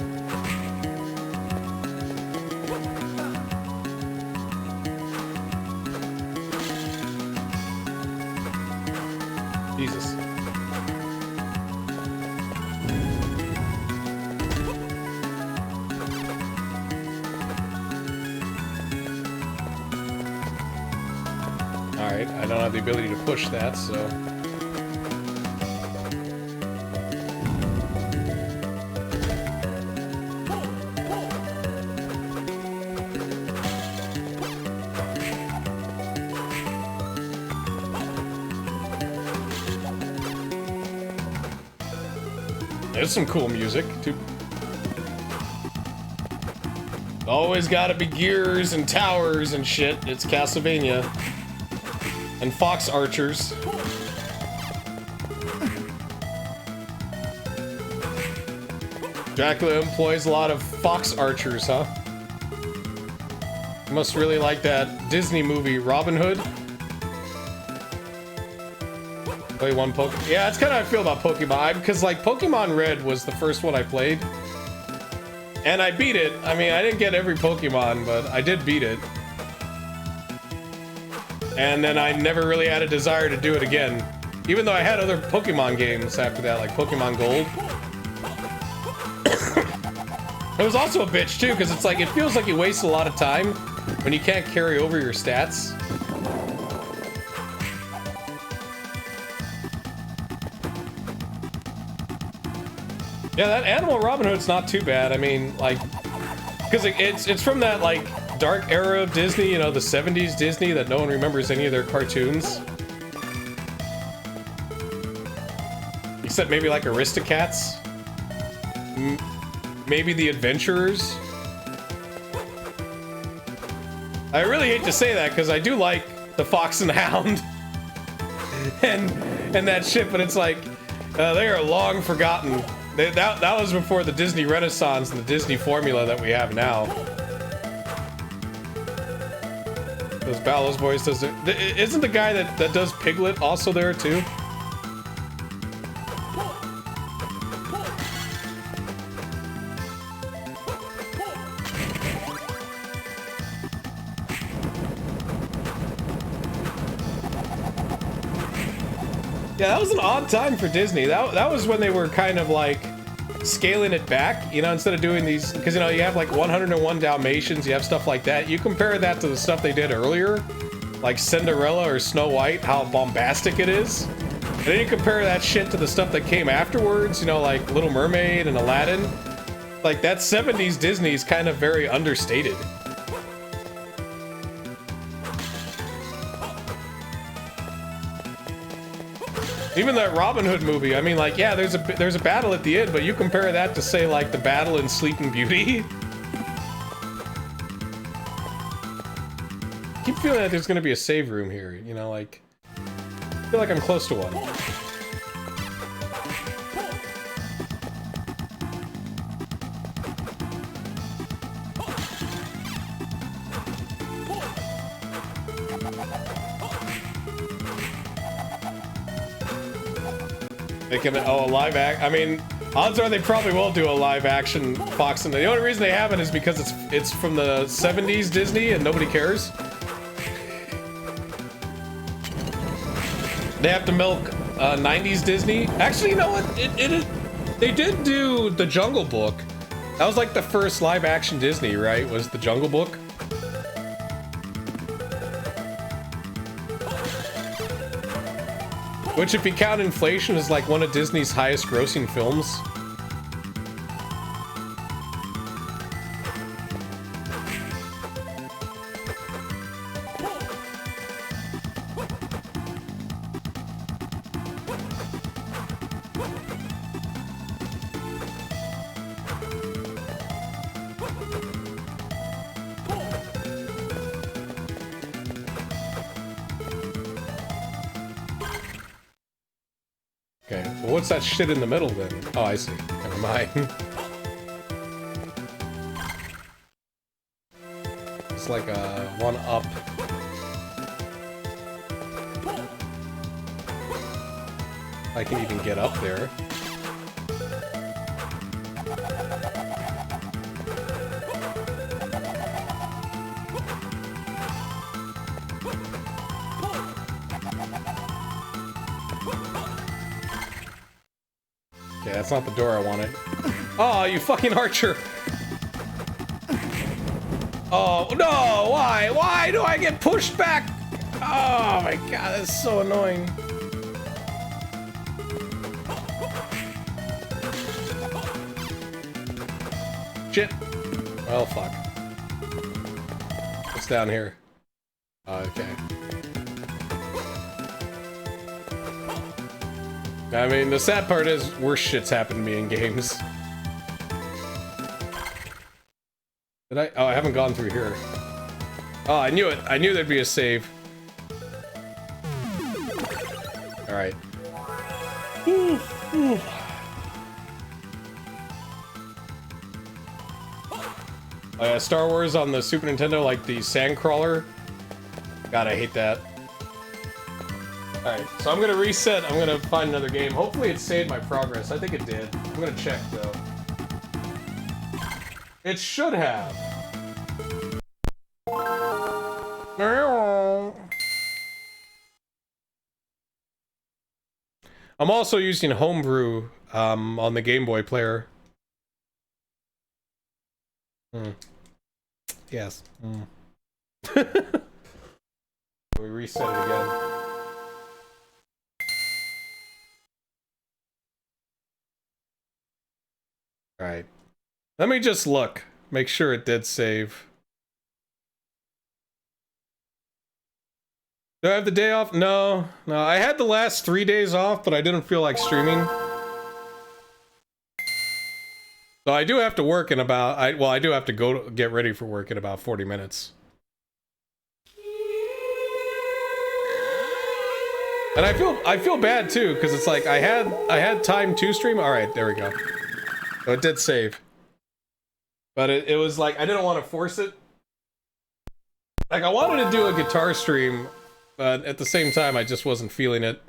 Jesus. Alright, I don't have the ability to push that, so... There's some cool music, too. Always gotta be gears and towers and shit. It's Castlevania. And fox archers. Dracula employs a lot of fox archers, huh? You must really like that Disney movie, Robin Hood. Play one Pokemon. Yeah, that's kind of how I feel about Pokemon. Because, like, Pokemon Red was the first one I played. And I beat it. I mean, I didn't get every Pokemon, but I did beat it. And then I never really had a desire to do it again. Even though I had other Pokemon games after that, like Pokemon Gold. It was also a bitch, too, because it's like, it feels like you waste a lot of time when when you can't carry over your stats. Yeah, that Animal Robin Hood's not too bad. I mean, like, because it's from that, like, dark era of Disney, you know, the 70s Disney that no one remembers any of their cartoons. Except maybe, like, Aristocats. Maybe the Adventurers. I really hate to say that, because I do like the Fox and the Hound. and that shit, but it's like, they are long forgotten. That was before the Disney Renaissance and the Disney formula that we have now. Those Ballos Boys does it. Isn't the guy that does Piglet also there too? Yeah, that was an odd time for Disney. That was when they were kind of like scaling it back, you know, instead of doing these, because, you know, you have like 101 Dalmatians, you have stuff like that. You compare that to the stuff they did earlier, like Cinderella or Snow White, how bombastic it is. And then you compare that shit to the stuff that came afterwards, you know, like Little Mermaid and Aladdin. Like, that 70s Disney is kind of very understated. Even that Robin Hood movie, I mean, like, yeah, there's a battle at the end, but you compare that to, say, like, the battle in Sleeping Beauty. I keep feeling that there's gonna be a save room here, you know, like, I feel like I'm close to one. They can, oh, a live act. I mean, odds are they probably will do a live action Fox and the only reason they haven't is because it's from the 70s Disney and nobody cares. They have to milk 90s Disney. Actually, you know what? They did do the Jungle Book. That was like the first live action Disney, right? Was the Jungle Book? Which, if you count inflation, is like one of Disney's highest grossing films. Okay, well, what's that shit in the middle then? Oh, I see. Never mind. It's like a one up. I can even get up there. Okay, that's not the door I wanted. Oh, you fucking archer! Oh, no! Why? Why do I get pushed back? Oh my god, that's so annoying. Shit. Well, fuck. What's down here? Okay. I mean, the sad part is worse shit's happened to me in games. Did I? Oh, I haven't gone through here. Oh, I knew it. I knew there'd be a save. Alright. Star Wars on the Super Nintendo, like the Sandcrawler. God, I hate that. Alright, so I'm gonna reset. I'm gonna find another game. Hopefully it saved my progress. I think it did. I'm gonna check, though. It should have. I'm also using Homebrew on the Game Boy player. Yes. We reset it again. Alright. Let me just look. Make sure it did save. Do I have the day off? No. No, I had the last 3 days off, but I didn't feel like streaming. So I do have to work in about... I do have to go get ready for work in about 40 minutes. And I feel bad too, because it's like I had time to stream. Alright, there we go. So it did save. But it was like, I didn't want to force it. Like, I wanted to do a guitar stream, but at the same time, I just wasn't feeling it.